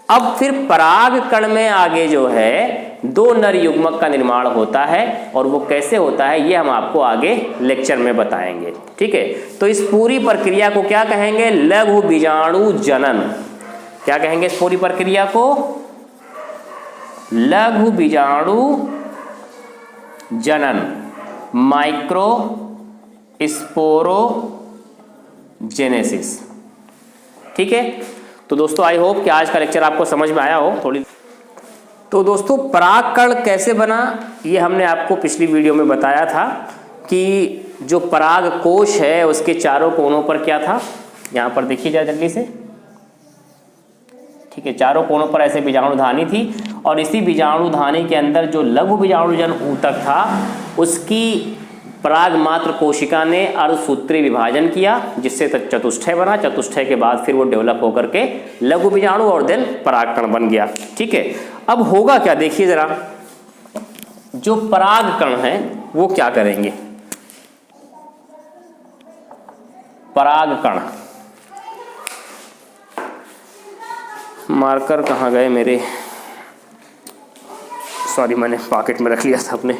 अब फिर पराग कण में आगे जो है 2 नर युग्मक का निर्माण होता है, और वो कैसे होता है ये हम आपको आगे लेक्चर में बताएंगे। ठीक है। तो इस पूरी प्रक्रिया को क्या कहेंगे? लघु बीजाणु जनन। क्या कहेंगे इस पूरी प्रक्रिया को? लघु बीजाणु जनन, माइक्रो स्पोरोजेनेसिस। ठीक है। तो दोस्तों आई होप कि आज का लेक्चर आपको समझ में आया हो थोड़ी। तो दोस्तों परागकण कैसे बना ये हमने आपको पिछली वीडियो में बताया था कि जो पराग कोश है उसके चारों कोनों पर क्या था, यहाँ पर देखिए जरा जल्दी से। ठीक है। चारों कोनों पर ऐसे बीजाणुधानी थी, और इसी बीजाणुधानी के अंदर जो लघु बीजाणुजन ऊतक था उसकी पराग मात्र कोशिका ने अर्धसूत्री विभाजन किया, जिससे चतुष्टय बना। चतुष्टय के बाद फिर वो डेवलप होकर के लघु बीजाणु और देन परागकण बन गया। ठीक है। अब होगा क्या देखिए जरा, जो परागकण है वो क्या करेंगे? परागकण। मार्कर कहाँ गए मेरे, सॉरी मैंने पॉकेट में रख लिया था अपने।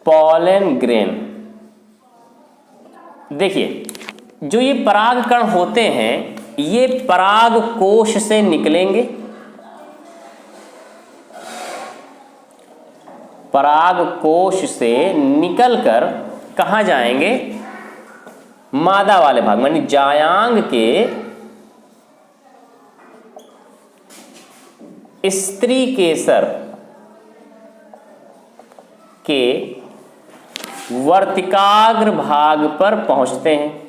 Pollen grain. देखिए जो ये परागकण होते हैं ये पराग कोश से निकलेंगे, पराग कोश से निकलकर कहाँ जाएंगे, मादा वाले भाग मानी जायांग के स्त्री केसर के वर्तिकाग्र भाग पर पहुंचते हैं।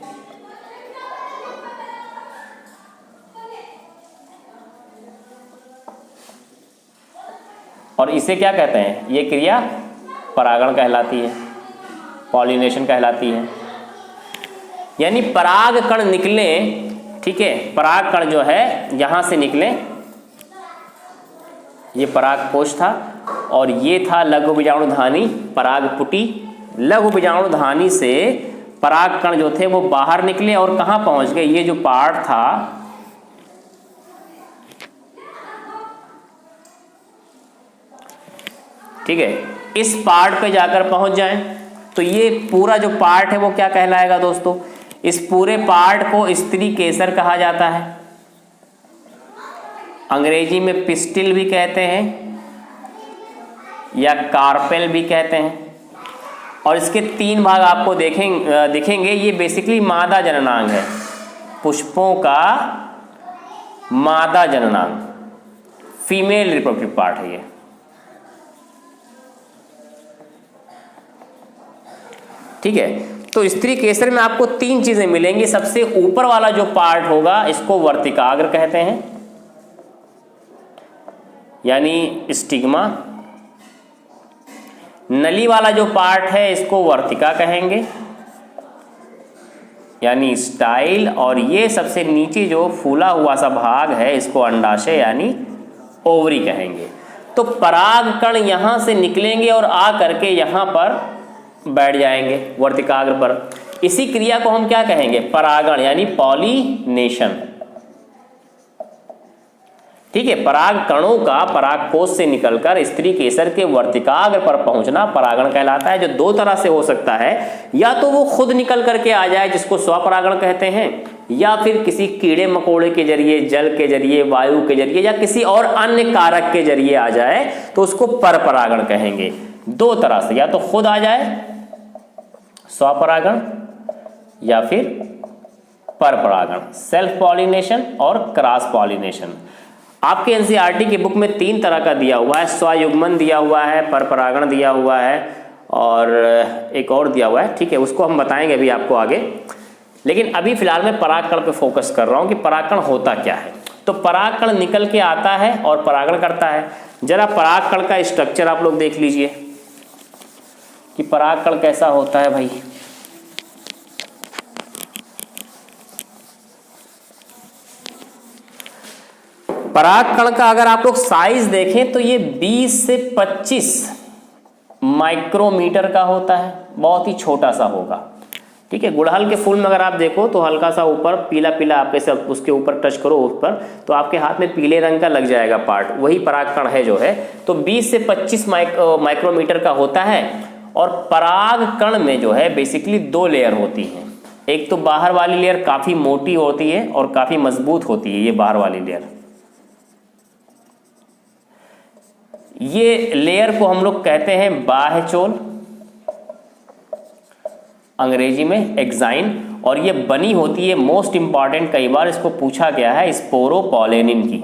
और इसे क्या कहते हैं, ये क्रिया परागण कहलाती है, पॉलिनेशन कहलाती है। यानी पराग कण निकले, ठीक है, पराग कण जो है यहां से निकले, ये पराग कोश था और ये था लघु बीजाणुधानी परागपुटी। लघु बीजाणुधानी से पराग कण जो थे वो बाहर निकले और कहां पहुंच गए, ये जो पार्ट था ठीक है, इस पार्ट पे जाकर पहुंच जाएं तो ये पूरा जो पार्ट है वो क्या कहलाएगा दोस्तों, इस पूरे पार्ट को स्त्री केसर कहा जाता है। अंग्रेजी में पिस्टिल भी कहते हैं या कार्पेल भी कहते हैं। और इसके 3 भाग आपको दिखेंगे। ये बेसिकली मादा जननांग है, पुष्पों का मादा जननांग, फीमेल रिप्रोडक्टिव पार्ट है ये। ठीक है, तो स्त्री केसर में आपको 3 चीजें मिलेंगी। सबसे ऊपर वाला जो पार्ट होगा इसको वर्तिकाग्र कहते हैं, यानी स्टिग्मा। नली वाला जो पार्ट है इसको वर्तिका कहेंगे, यानी स्टाइल। और ये सबसे नीचे जो फूला हुआ सा भाग है इसको अंडाशय यानी ओवरी कहेंगे। तो पराग कण यहां से निकलेंगे और आ करके यहां पर बैठ जाएंगे वर्तिकाग्र पर। इसी क्रिया को हम क्या कहेंगे, परागण यानी पॉलिनेशन। ठीक है, पराग कणों का पराग कोश से निकलकर स्त्री केसर के वर्तिकाग्र पर पहुंचना परागण कहलाता है, जो 2 तरह से हो सकता है। या तो वो खुद निकल करके आ जाए जिसको स्वपरागण कहते हैं, या फिर किसी कीड़े मकोड़े के जरिए, जल के जरिए, वायु के जरिए या किसी और अन्य कारक के जरिए आ जाए तो उसको परपरागण कहेंगे। 2 तरह से, या तो खुद आ जाए स्वपरागण या फिर परपरागण, सेल्फ पॉलिनेशन और क्रॉस पॉलिनेशन। आपके एनसीईआरटी की बुक में 3 तरह का दिया हुआ है, स्वयुग्मन दिया हुआ है, परपरागण दिया हुआ है और एक और दिया हुआ है। ठीक है, उसको हम बताएंगे अभी आपको आगे। लेकिन अभी फिलहाल मैं परागकण पे फोकस कर रहा हूं कि परागकण होता क्या है। तो परागकण निकल के आता है और परागण करता है। जरा परागकण का स्ट्रक्चर आप लोग देख लीजिए कि परागकण कैसा होता है भाई। परागकण का अगर आप लोग साइज देखें तो ये 20 से 25 माइक्रोमीटर का होता है, बहुत ही छोटा सा होगा। ठीक है, गुड़हल के फूल में अगर आप देखो तो हल्का सा ऊपर पीला पीला, आप ऐसे उसके ऊपर टच करो ऊपर तो आपके हाथ में पीले रंग का लग जाएगा पार्ट, वही परागकण है जो है। तो 20 से 25 माइक्रोमीटर का होता है। और परागकण में जो है बेसिकली 2 लेयर होती हैं। एक तो बाहर वाली लेयर काफी मोटी होती है और काफी मजबूत होती है, ये बाहर वाली लेयर। ये लेयर को हम लोग कहते हैं बाह्यचोल, अंग्रेजी में एक्साइन। और ये बनी होती है, मोस्ट इंपॉर्टेंट, कई बार इसको पूछा गया है, स्पोरोपोलेनिन की।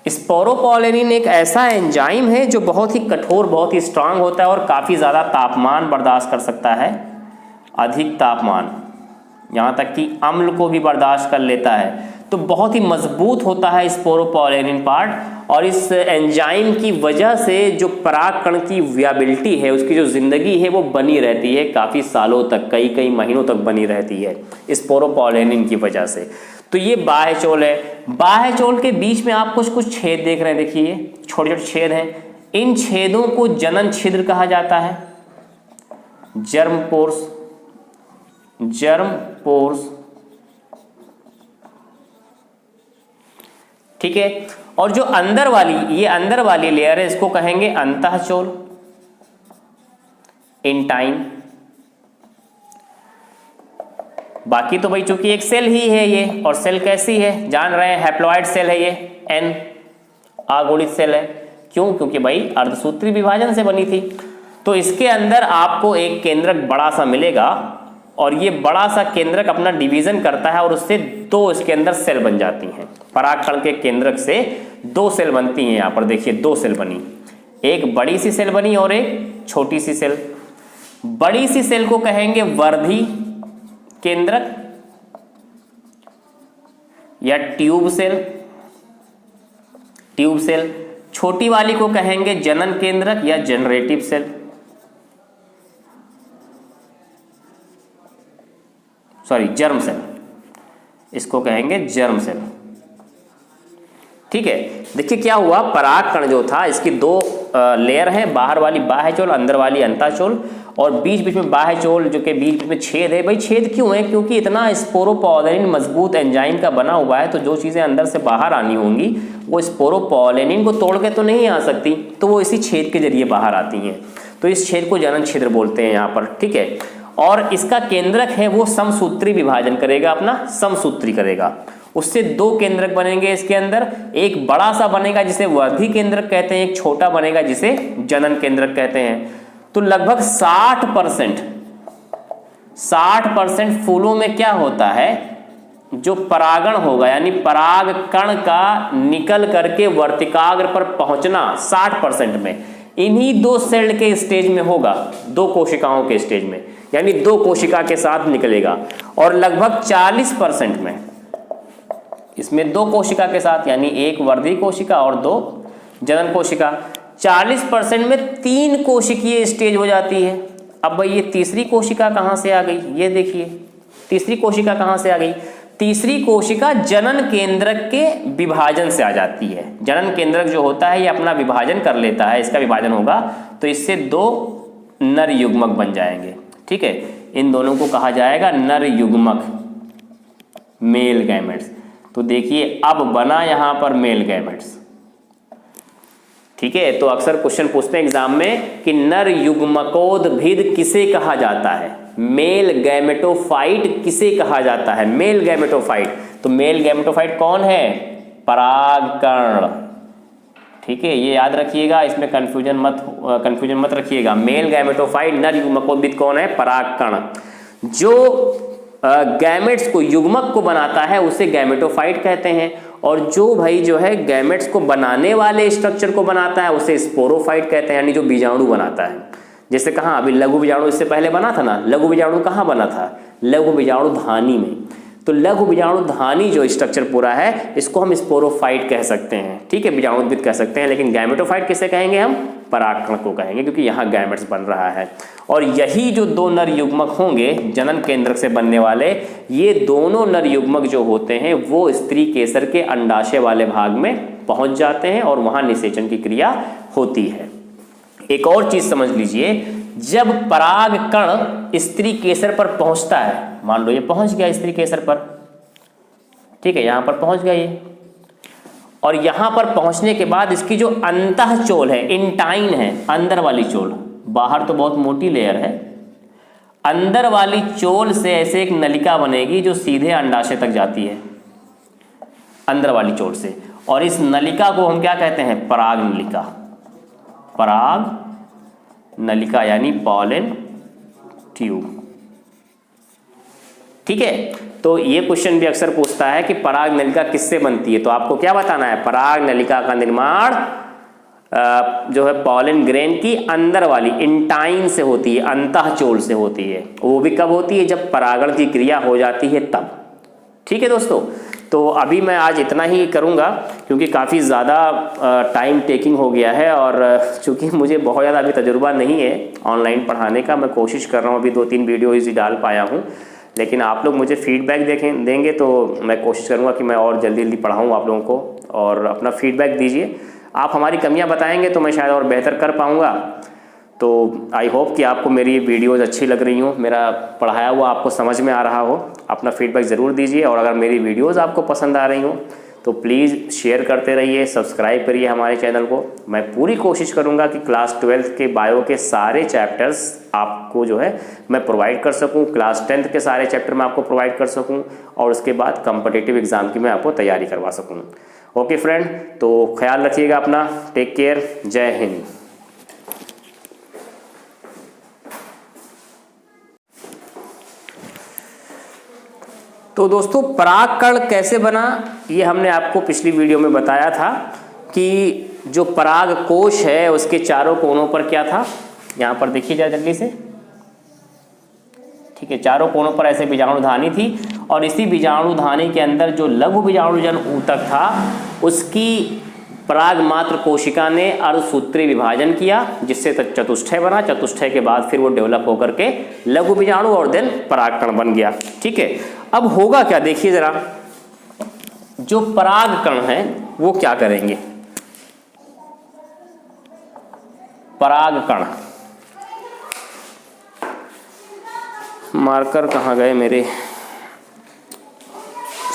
स्पोरोपोलेनिन एक ऐसा एंजाइम है जो बहुत ही कठोर, बहुत ही स्ट्रांग होता है और काफी ज्यादा तापमान बर्दाश्त कर सकता है, अधिक तापमान, यहां तक कि अम्ल को भी बर्दाश्त कर लेता है। तो बहुत ही मजबूत होता है स्पोरोपोलेनिन पार्ट। और इस एंजाइम की वजह से जो परागकण की वियाबिलिटी है, उसकी जो जिंदगी है वो बनी रहती है काफी सालों तक, कई कई महीनों तक बनी रहती है स्पोरोपोलेनिन की वजह से। तो ये बाह्यचोल है। बाह्यचोल के बीच में आप कुछ कुछ छेद देख रहे हैं, देखिए छोटे छोटे छेद हैं। इन छेदों को जनन छिद्र कहा जाता है, जर्म पोर्स। जर्म पोर्स, ठीक है। और जो अंदर वाली, ये अंदर वाली लेयर है, इसको कहेंगे अंतःचोल, इंटाइन। बाकी तो भाई चूंकि एक सेल ही है ये, और सेल कैसी है जान रहे हैं, हैप्लॉइड सेल है ये, एन अगुणित सेल है। क्यों? क्योंकि भाई अर्धसूत्री विभाजन से बनी थी। तो इसके अंदर आपको एक केंद्रक बड़ा सा मिलेगा, और ये बड़ा सा केंद्रक अपना डिवीजन करता है, और उससे दो इसके अंदर सेल बन जाती हैं। परागकण के केंद्रक से दो सेल बनती हैं। यहाँ पर देखिए दो सेल बनी, एक बड़ी सी सेल बनी और एक छोटी सी सेल। बड़ी सी सेल को कहेंगे वर्धी केंद्रक या ट्यूब सेल, ट्यूब सेल। छोटी वाली को कहेंगे जनन केंद्रक या generative cell, sorry germ cell, इसको कहेंगे जर्म सेल, ठीक है। देखिए क्या हुआ, परागकण जो था इसकी दो लेयर हैं, बाहर वाली बाह्यचोल, अंदर वाली अंतःचोल, और बीच बीच में बाह्यचोल जो कि बीच में छेद है। भाई छेद क्यों है? क्योंकि इतना स्पोरोपोलेनिन मजबूत एंजाइम का बना हुआ है, तो जो चीज़ें अंदर से बाहर आनी होंगी वो स्पोरोपोलेनिन को तोड़ के तो नहीं आ सकती, तो वो इसी छेद के जरिए बाहर आती हैं। तो इस छेद को जनन छिद्र बोलते हैं यहाँ पर, ठीक है। और इसका केंद्रक है वो समसूत्री विभाजन करेगा, अपना समसूत्री करेगा, उससे दो केंद्रक बनेंगे इसके अंदर। एक बड़ा सा बनेगा जिसे वर्धी केंद्रक कहते हैं, एक छोटा बनेगा जिसे जनन केंद्रक कहते हैं। तो लगभग 60% फूलों में क्या होता है, जो परागण होगा, यानी परागकण का निकल करके वर्तिकाग्र पर पहुंचना 60% में इन्हीं दो सेल के स्टेज में होगा, दो कोशिकाओं के स्टेज में, यानी दो कोशिका के साथ निकलेगा। और लगभग 40% में इसमें दो कोशिका के साथ, यानी एक वर्धी कोशिका और दो जनन कोशिका। 40% में तीन कोशिकीय स्टेज हो जाती है। अब भाई ये तीसरी कोशिका कहाँ से आ गई? ये देखिए तीसरी कोशिका कहाँ से आ गई? तीसरी कोशिका जनन केंद्रक के विभाजन से आ जाती है। जनन केंद्रक जो होता है ये अपना विभाजन कर लेता है, इसका विभाजन होगा तो इससे दो नर युग्मक बन जाएंगे, ठीक है। इन दोनों को कहा जाएगा नर युग्मक, मेल गैमेट्स। तो देखिए अब बना यहां पर मेल गैमेट्स, ठीक है। तो अक्सर क्वेश्चन पूछते हैं एग्जाम में कि नर युग्मकोद्भिद किसे कहा जाता है, मेल गैमेटोफाइट किसे कहा जाता है, मेल गैमेटोफाइट। तो मेल गैमेटोफाइट कौन है? परागकण, ठीक है, ये याद रखिएगा, इसमें कंफ्यूजन मत रखिएगा। मेल गैमेटोफाइट नर युग्मकोद्भिद कौन है? परागकण। जो गैमेट्स को, युग्मक को बनाता है उसे गैमेटोफाइट कहते हैं, और जो भाई जो है गैमेट्स को बनाने वाले स्ट्रक्चर को बनाता है उसे स्पोरोफाइट कहते हैं, यानी जो बीजाणु बनाता है। जैसे कहाँ अभी लघु बीजाणु इससे पहले बना था ना, लघु बीजाणु कहाँ बना था? लघु बीजाणु धानी में। तो लघु बीजाणु धानी जो स्ट्रक्चर पूरा है इसको हम स्पोरोफाइट कह सकते हैं, ठीक है, बीजाणुद्भिद कह सकते हैं। लेकिन गैमेटोफाइट किसे कहेंगे? हम परागकण को कहेंगे, क्योंकि यहाँ गैमेट्स बन रहा है। और यही जो दो नर युग्मक होंगे जनन केंद्रक से बनने वाले, ये दोनों नर युग्मक जो होते हैं वो स्त्री केसर के अंडाशय वाले भाग में पहुंच जाते हैं और वहां निषेचन की क्रिया होती है। एक और चीज समझ लीजिए, जब परागकण स्त्री केसर पर पहुंचता है, मान लो ये पहुंच गया स्त्री केसर पर, ठीक है, यहां पर पहुंच गया ये, और यहां पर पहुंचने के बाद इसकी जो अंतःचोल है, इंटाइन है, अंदर वाली चोल, बाहर तो बहुत मोटी लेयर है, अंदर वाली चोल से ऐसे एक नलिका बनेगी जो सीधे अंडाशय तक जाती है, अंदर वाली चोल से। और इस नलिका को हम क्या कहते हैं? पराग नलिका, पराग नलिका यानी पॉलन ट्यूब, ठीक है। तो ये क्वेश्चन भी अक्सर पूछता है कि पराग नलिका किससे बनती है, तो आपको क्या बताना है? पराग नलिका का निर्माण जो है पॉलन ग्रेन की अंदर वाली इंटाइन से होती है, अंतःचोल से होती है। वो भी कब होती है? जब परागण की क्रिया हो जाती है तब, ठीक है दोस्तों। तो अभी मैं आज इतना ही करूँगा क्योंकि काफ़ी ज़्यादा टाइम टेकिंग हो गया है, और चूँकि मुझे बहुत ज़्यादा अभी तजुर्बा नहीं है ऑनलाइन पढ़ाने का, मैं कोशिश कर रहा हूँ, अभी 2-3 वीडियो ही डाल पाया हूँ। लेकिन आप लोग मुझे फीडबैक देंगे तो मैं कोशिश करूँगा कि मैं और जल्दी पढ़ाऊँ आप लोगों को, और अपना फीडबैक दीजिए। आप हमारी कमियां बताएंगे तो मैं शायद और बेहतर कर पाऊँगा। तो आई होप कि आपको मेरी वीडियोज़ अच्छी लग रही हो, मेरा पढ़ाया हुआ आपको समझ में आ रहा हो। अपना फीडबैक ज़रूर दीजिए, और अगर मेरी वीडियोज़ आपको पसंद आ रही हो तो प्लीज़ शेयर करते रहिए, सब्सक्राइब करिए हमारे चैनल को। मैं पूरी कोशिश करूंगा कि क्लास 12th के बायो के सारे चैप्टर्स आपको जो है मैं प्रोवाइड कर सकूं, क्लास 10th के सारे चैप्टर मैं आपको प्रोवाइड कर सकूं, और उसके बाद कॉम्पिटिटिव एग्ज़ाम की मैं आपको तैयारी करवा सकूं। ओके फ्रेंड, तो ख्याल रखिएगा अपना, टेक केयर, जय हिंद। तो दोस्तों, परागकण कैसे बना ये हमने आपको पिछली वीडियो में बताया था कि जो पराग कोश है उसके चारों कोनों पर क्या था, यहाँ पर देखिए जरा जल्दी से, ठीक है। चारों कोनों पर ऐसे बीजाणुधानी थी, और इसी बीजाणुधानी के अंदर जो लघु बीजाणुजन ऊतक था उसकी पराग मात्र कोशिका ने अर्धसूत्री विभाजन किया, जिससे चतुष्टय बना। चतुष्टय के बाद फिर वो डेवलप होकर के लघु बीजाणु और देन परागकण बन गया, ठीक है। अब होगा क्या, देखिए जरा, जो परागकण है वो क्या करेंगे। परागकण, मार्कर कहाँ गए मेरे,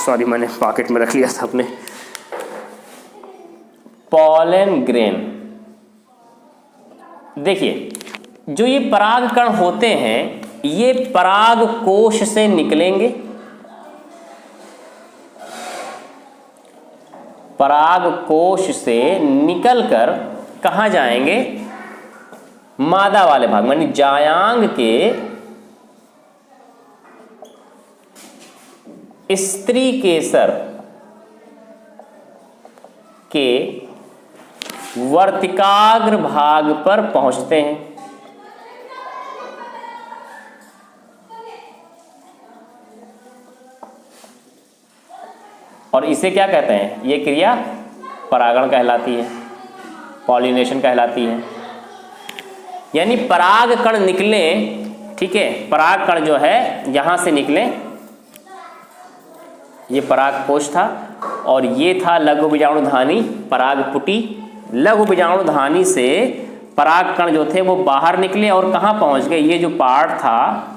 सॉरी मैंने पॉकेट में रख लिया था अपने। पॉलन ग्रेन, देखिए जो ये परागकण होते हैं ये पराग कोश से निकलेंगे, पराग कोश से निकलकर कहाँ जाएंगे, मादा वाले भाग मानी जायांग के स्त्री केसर के वर्तिकाग्र भाग पर पहुंचते हैं। और इसे क्या कहते हैं, ये क्रिया परागण कहलाती है, पॉलिनेशन कहलाती है। यानी परागकण निकले, ठीक है, परागकण जो है यहां से निकले, ये परागकोश था और ये था लघु बीजाणुधानी परागपुटी। लघु बीजाणुधानी से परागकण जो थे वो बाहर निकले और कहां पहुंच गए, ये जो पार्ट था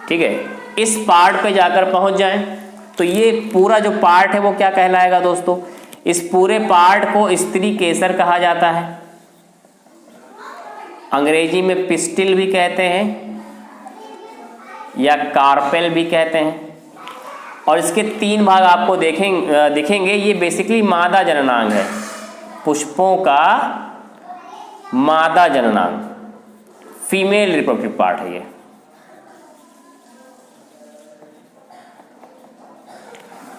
ठीक है, इस पार्ट पे जाकर पहुंच जाएं। तो ये पूरा जो पार्ट है वो क्या कहलाएगा दोस्तों, इस पूरे पार्ट को स्त्री केसर कहा जाता है, अंग्रेजी में पिस्टिल भी कहते हैं या कार्पेल भी कहते हैं। और इसके 3 भाग आपको दिखेंगे। ये बेसिकली मादा जननांग है, पुष्पों का मादा जननांग, फीमेल रिप्रोडक्टिव पार्ट है ये।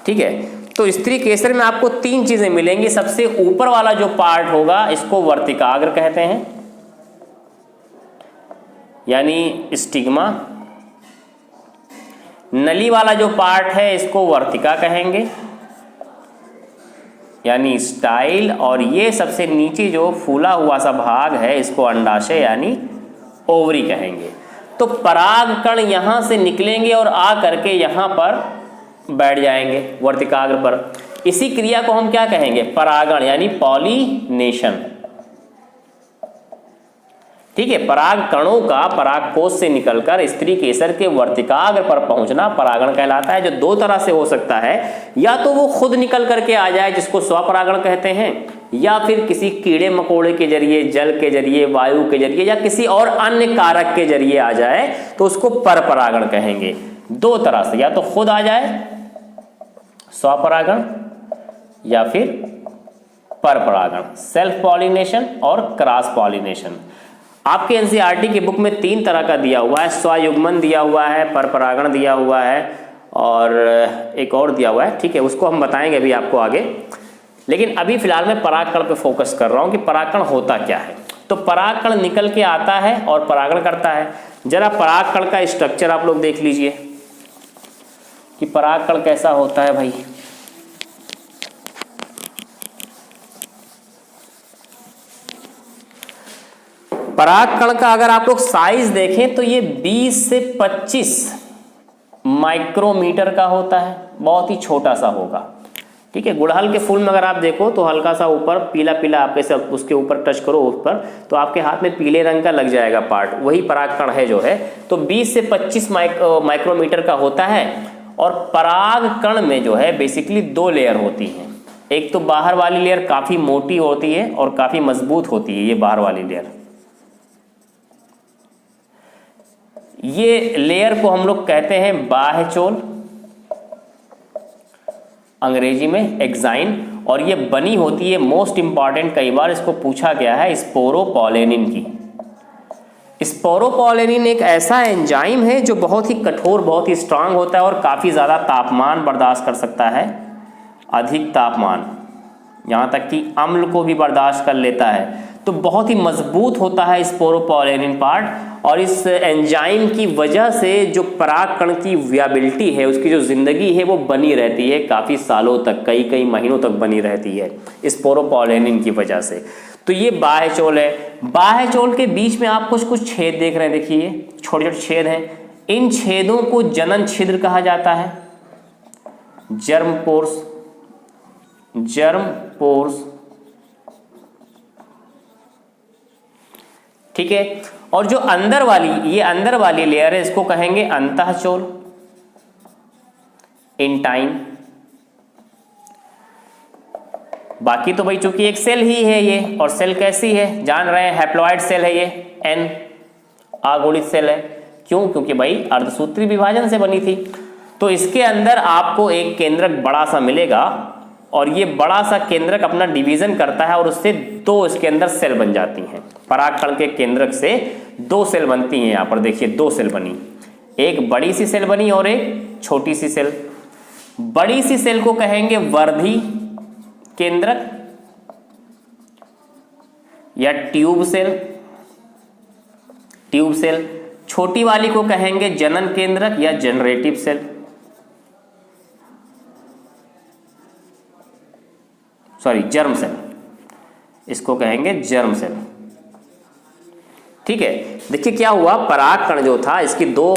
ठीक है, तो स्त्री केसर में आपको 3 चीजें मिलेंगी। सबसे ऊपर वाला जो पार्ट होगा इसको वर्तिकाग्र कहते हैं, यानी स्टिग्मा। नली वाला जो पार्ट है इसको वर्तिका कहेंगे, यानी स्टाइल। और ये सबसे नीचे जो फूला हुआ सा भाग है इसको अंडाशय यानी ओवरी कहेंगे। तो परागकण यहां से निकलेंगे और आ करके यहां पर बैठ जाएंगे वर्तिकाग्र पर। इसी क्रिया को हम क्या कहेंगे, परागण यानी पॉलिनेशन। ठीक है, परागकणों का परागकोश से निकलकर स्त्री केसर के वर्तिकाग्र पर पहुंचना परागण कहलाता है, जो 2 तरह से हो सकता है। या तो वो खुद निकल करके आ जाए जिसको स्वपरागण कहते हैं, या फिर किसी कीड़े मकोड़े के जरिए, जल के जरिए, वायु के जरिए या किसी और अन्य कारक के जरिए आ जाए तो उसको परपरागण कहेंगे। 2 तरह से, या तो खुद आ जाए स्वपरागण या फिर परपरागण, सेल्फ पॉलिनेशन और क्रॉस पॉलिनेशन। आपके एनसीईआरटी की बुक में 3 तरह का दिया हुआ है, स्वयुग्मन दिया हुआ है, परपरागण दिया हुआ है और एक और दिया हुआ है। ठीक है, उसको हम बताएंगे अभी आपको आगे, लेकिन अभी फिलहाल मैं परागकण पे फोकस कर रहा हूँ कि परागकण होता क्या है। तो परागकण निकल के आता है और परागण करता है। जरा परागकण का स्ट्रक्चर आप लोग देख लीजिए कि परागकण कैसा होता है भाई। परागकण का अगर आप लोग साइज देखें तो ये 20 से 25 माइक्रोमीटर का होता है, बहुत ही छोटा सा होगा। ठीक है। गुड़हल के फूल में अगर आप देखो तो हल्का सा ऊपर पीला पीला आप कैसे उसके ऊपर टच करो ऊपर, तो आपके हाथ में पीले रंग का लग जाएगा पार्ट, वही परागकण है जो है। तो 20 से 25 माइक्रोमीटर का होता है। और परागकण में जो है बेसिकली 2 लेयर होती हैं। एक तो बाहर वाली लेयर काफी मोटी होती है और काफी मजबूत होती है, ये बाहर वाली लेयर। ये लेयर को हम लोग कहते हैं बाह्यचोल, अंग्रेजी में एक्साइन। और ये बनी होती है, मोस्ट इंपॉर्टेंट, कई बार इसको पूछा गया है, स्पोरोपोलेनिन की। स्पोरोपोलेनिन एक ऐसा एंजाइम है जो बहुत ही कठोर, बहुत ही स्ट्रांग होता है और काफी ज्यादा तापमान बर्दाश्त कर सकता है, अधिक तापमान, यहाँ तक कि अम्ल को भी बर्दाश्त कर लेता है। तो बहुत ही मजबूत होता है स्पोरोपोलेनिन पार्ट। और इस एंजाइम की वजह से जो परागकण की वियाबिलिटी है, उसकी जो जिंदगी है वो बनी रहती है काफ़ी सालों तक, कई कई महीनों तक बनी रहती है स्पोरोपोलेनिन की वजह से। तो ये बाह्यचोल है। बाह्यचोल के बीच में आप कुछ कुछ छेद देख रहे हैं, देखिए छोटे छोटे छेद हैं। इन छेदों को जनन छिद्र कहा जाता है, जर्म पोर्स, जर्म पोर्स, ठीक है। और जो अंदर वाली, ये अंदर वाली लेयर है, इसको कहेंगे अंतःचोल, इंटाइन। बाकी तो भाई चूंकि एक सेल ही है ये, और सेल कैसी है जान रहे हैं, हैप्लॉइड सेल है ये, एन अगुणित सेल है। क्यों? क्योंकि भाई अर्धसूत्री विभाजन से बनी थी। तो इसके अंदर आपको एक केंद्रक बड़ा सा मिलेगा, और ये बड़ा सा केंद्रक अपना डिवीजन करता है और उससे 2 इसके अंदर सेल बन जाती हैं। परागकण के केंद्रक से 2 सेल बनती हैं। यहाँ पर देखिए 2 सेल बनी, एक बड़ी सी सेल बनी और एक छोटी सी सेल। बड़ी सी सेल को कहेंगे वर्धी केंद्रक या ट्यूब सेल, ट्यूब सेल। छोटी वाली को कहेंगे जनन केंद्रक या generative cell. Sorry, germ cell, इसको कहेंगे जर्म सेल। ठीक है। देखिए क्या हुआ, परागकण जो था इसकी 2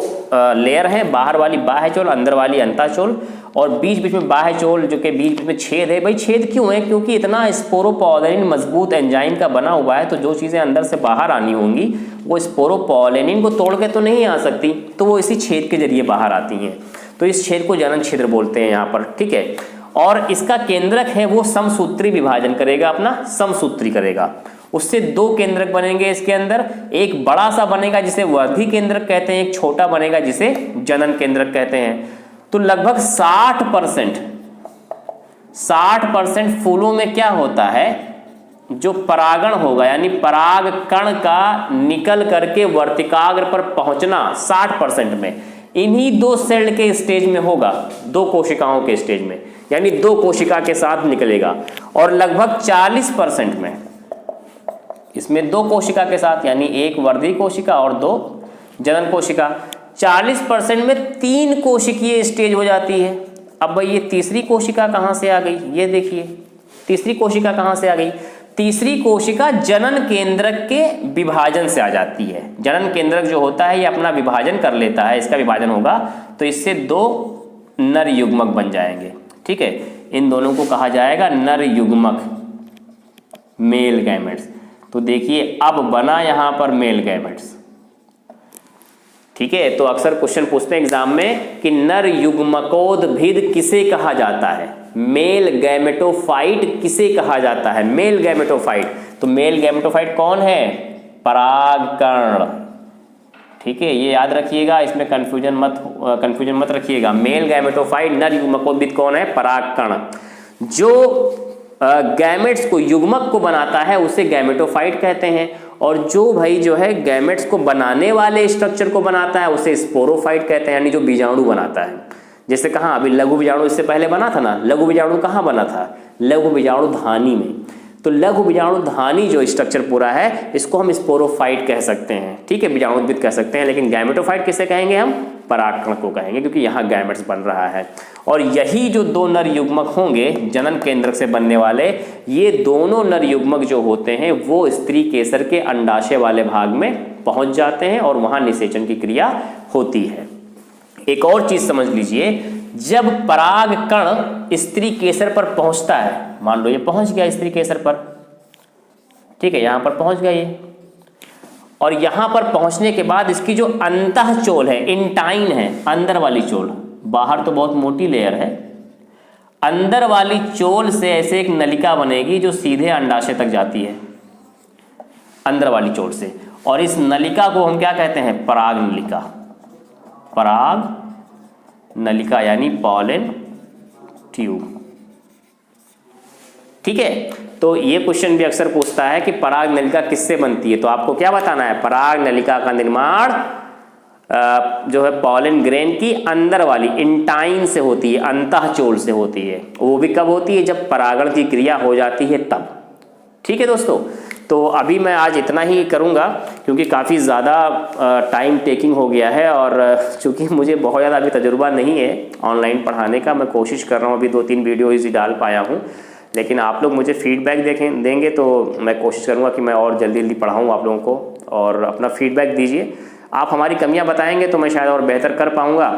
लेयर है, बाहर वाली बाह्यचोल, अंदर वाली अंतःचोल। और बीच बीच में बाह्यचोल जो कि बीच में छेद है। भाई छेद क्यों है? क्योंकि इतना स्पोरोपोलेनिन मजबूत एंजाइम का बना हुआ है, तो जो चीज़ें अंदर से बाहर आनी होंगी वो स्पोरोपोलेनिन को तोड़ के तो नहीं आ सकती, तो वो इसी छेद के जरिए बाहर आती हैं। तो इस छेद को जनन छिद्र बोलते हैं यहाँ पर, ठीक है। और इसका केंद्रक है वो समसूत्री विभाजन करेगा, अपना समसूत्री करेगा। उससे 2 केंद्रक बनेंगे इसके अंदर, एक बड़ा सा बनेगा जिसे वर्धी केंद्रक कहते हैं, एक छोटा बनेगा जिसे जनन केंद्रक कहते हैं। तो लगभग 60% फूलों में क्या होता है, जो परागण होगा, यानी परागकण का निकल करके वर्तिकाग्र पर पहुंचना 60% में इन्हीं 2 सेल के स्टेज में होगा, 2 कोशिकाओं के स्टेज में, यानी 2 कोशिका के साथ निकलेगा। और लगभग 40% में इसमें 2 कोशिका के साथ, यानी 1 वर्धी कोशिका और 2 जनन कोशिका। 40% में 3 कोशिकीय स्टेज हो जाती है। अब भाई ये तीसरी कोशिका कहाँ से आ गई? ये देखिए तीसरी कोशिका कहाँ से आ गई। तीसरी कोशिका जनन केंद्रक के विभाजन से आ जाती है। जनन केंद्रक जो होता है ये अपना विभाजन कर लेता है, इसका विभाजन होगा तो इससे 2 नर युग्मक बन जाएंगे, ठीक है। इन दोनों को कहा जाएगा नर युग्मक, मेल गैमेट्स। तो देखिए अब बना यहां पर मेल गैमेट्स, ठीक है। तो अक्सर क्वेश्चन पूछते हैं एग्जाम में कि नर युग्मकोद्भिद किसे कहा जाता है, मेल गैमेटोफाइट किसे कहा जाता है, मेल गैमेटोफाइट। तो मेल गैमेटोफाइट कौन है? परागकण, ठीक है। ये याद रखिएगा, इसमें कंफ्यूजन मत रखिएगा। मेल गैमेटोफाइट नर युग्मकोद्भिद कौन है? परागकण। जो गैमेट्स को, युग्मक को बनाता है उसे गैमेटोफाइट कहते हैं। और जो भाई जो है गैमेट्स को बनाने वाले स्ट्रक्चर को बनाता है उसे स्पोरोफाइट कहते हैं, यानी जो बीजाणु बनाता है। जैसे कहाँ अभी लघु बीजाणु इससे पहले बना था ना, लघु बीजाणु कहाँ बना था? लघु बीजाणु धानी में। तो लघु बीजाणु धानी जो स्ट्रक्चर पूरा है इसको हम स्पोरोफाइट कह सकते हैं, ठीक है, बीजाणुद्भिद कह सकते हैं। लेकिन गैमेटोफाइट किसे कहेंगे हम? परागकण को कहेंगे, क्योंकि यहाँ गैमेट्स बन रहा है। और यही जो 2 नर युग्मक होंगे जनन केंद्रक से बनने वाले, ये दोनों नर युग्मक जो होते हैं वो स्त्री केसर के अंडाशय वाले भाग में पहुंच जाते हैं और वहां निषेचन की क्रिया होती है। एक और चीज समझ लीजिए, जब पराग कण स्त्री केसर पर पहुंचता है, मान लो ये पहुंच गया स्त्री केसर पर, ठीक है, यहां पर पहुंच गया ये, और यहां पर पहुंचने के बाद इसकी जो अंतः चोल है, इंटाइन है, अंदर वाली चोल, बाहर तो बहुत मोटी लेयर है, अंदर वाली चोल से ऐसे एक नलिका बनेगी जो सीधे अंडाशय तक जाती है, अंदर वाली चोल से, और इस नलिका को हम क्या कहते हैं? पराग नलिका। पराग नलिका यानी पॉलन ट्यूब, ठीक है। तो ये क्वेश्चन भी अक्सर पूछता है कि पराग नलिका किससे बनती है, तो आपको क्या बताना है? पराग नलिका का निर्माण जो है पॉलन ग्रेन की अंदर वाली इंटाइन से होती है, अंतः चोल से होती है। वो भी कब होती है? जब परागण की क्रिया हो जाती है तब, ठीक है दोस्तों। तो अभी मैं आज इतना ही करूंगा क्योंकि काफ़ी ज़्यादा टाइम टेकिंग हो गया है, और चूंकि मुझे बहुत ज़्यादा अभी तजुर्बा नहीं है ऑनलाइन पढ़ाने का, मैं कोशिश कर रहा हूँ, अभी 2-3 वीडियो ही डाल पाया हूँ, लेकिन आप लोग मुझे फीडबैक देंगे तो मैं कोशिश करूँगा कि मैं और जल्दी पढ़ाऊँ आप लोगों को, और अपना फीडबैक दीजिए। आप हमारी कमियां बताएंगे तो मैं शायद और बेहतर कर पाऊँगा।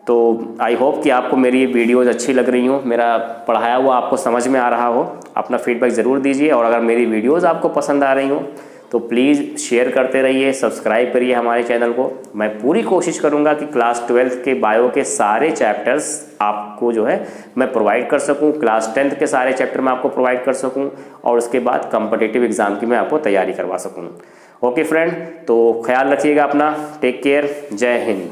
तो आई होप कि आपको मेरी ये वीडियोज़ अच्छी लग रही हूँ, मेरा पढ़ाया हुआ आपको समझ में आ रहा हो। अपना फीडबैक ज़रूर दीजिए, और अगर मेरी वीडियोज़ आपको पसंद आ रही हो तो प्लीज़ शेयर करते रहिए, सब्सक्राइब करिए हमारे चैनल को। मैं पूरी कोशिश करूँगा कि क्लास 12th के बायो के सारे चैप्टर्स आपको जो है मैं प्रोवाइड कर सकूँ, क्लास 10th के सारे चैप्टर मैं आपको प्रोवाइड कर सकूँ, और उसके बाद कॉम्पिटिटिव एग्ज़ाम की मैं आपको तैयारी करवा सकूँ। ओके फ्रेंड, तो ख्याल रखिएगा अपना, टेक केयर, जय हिंद।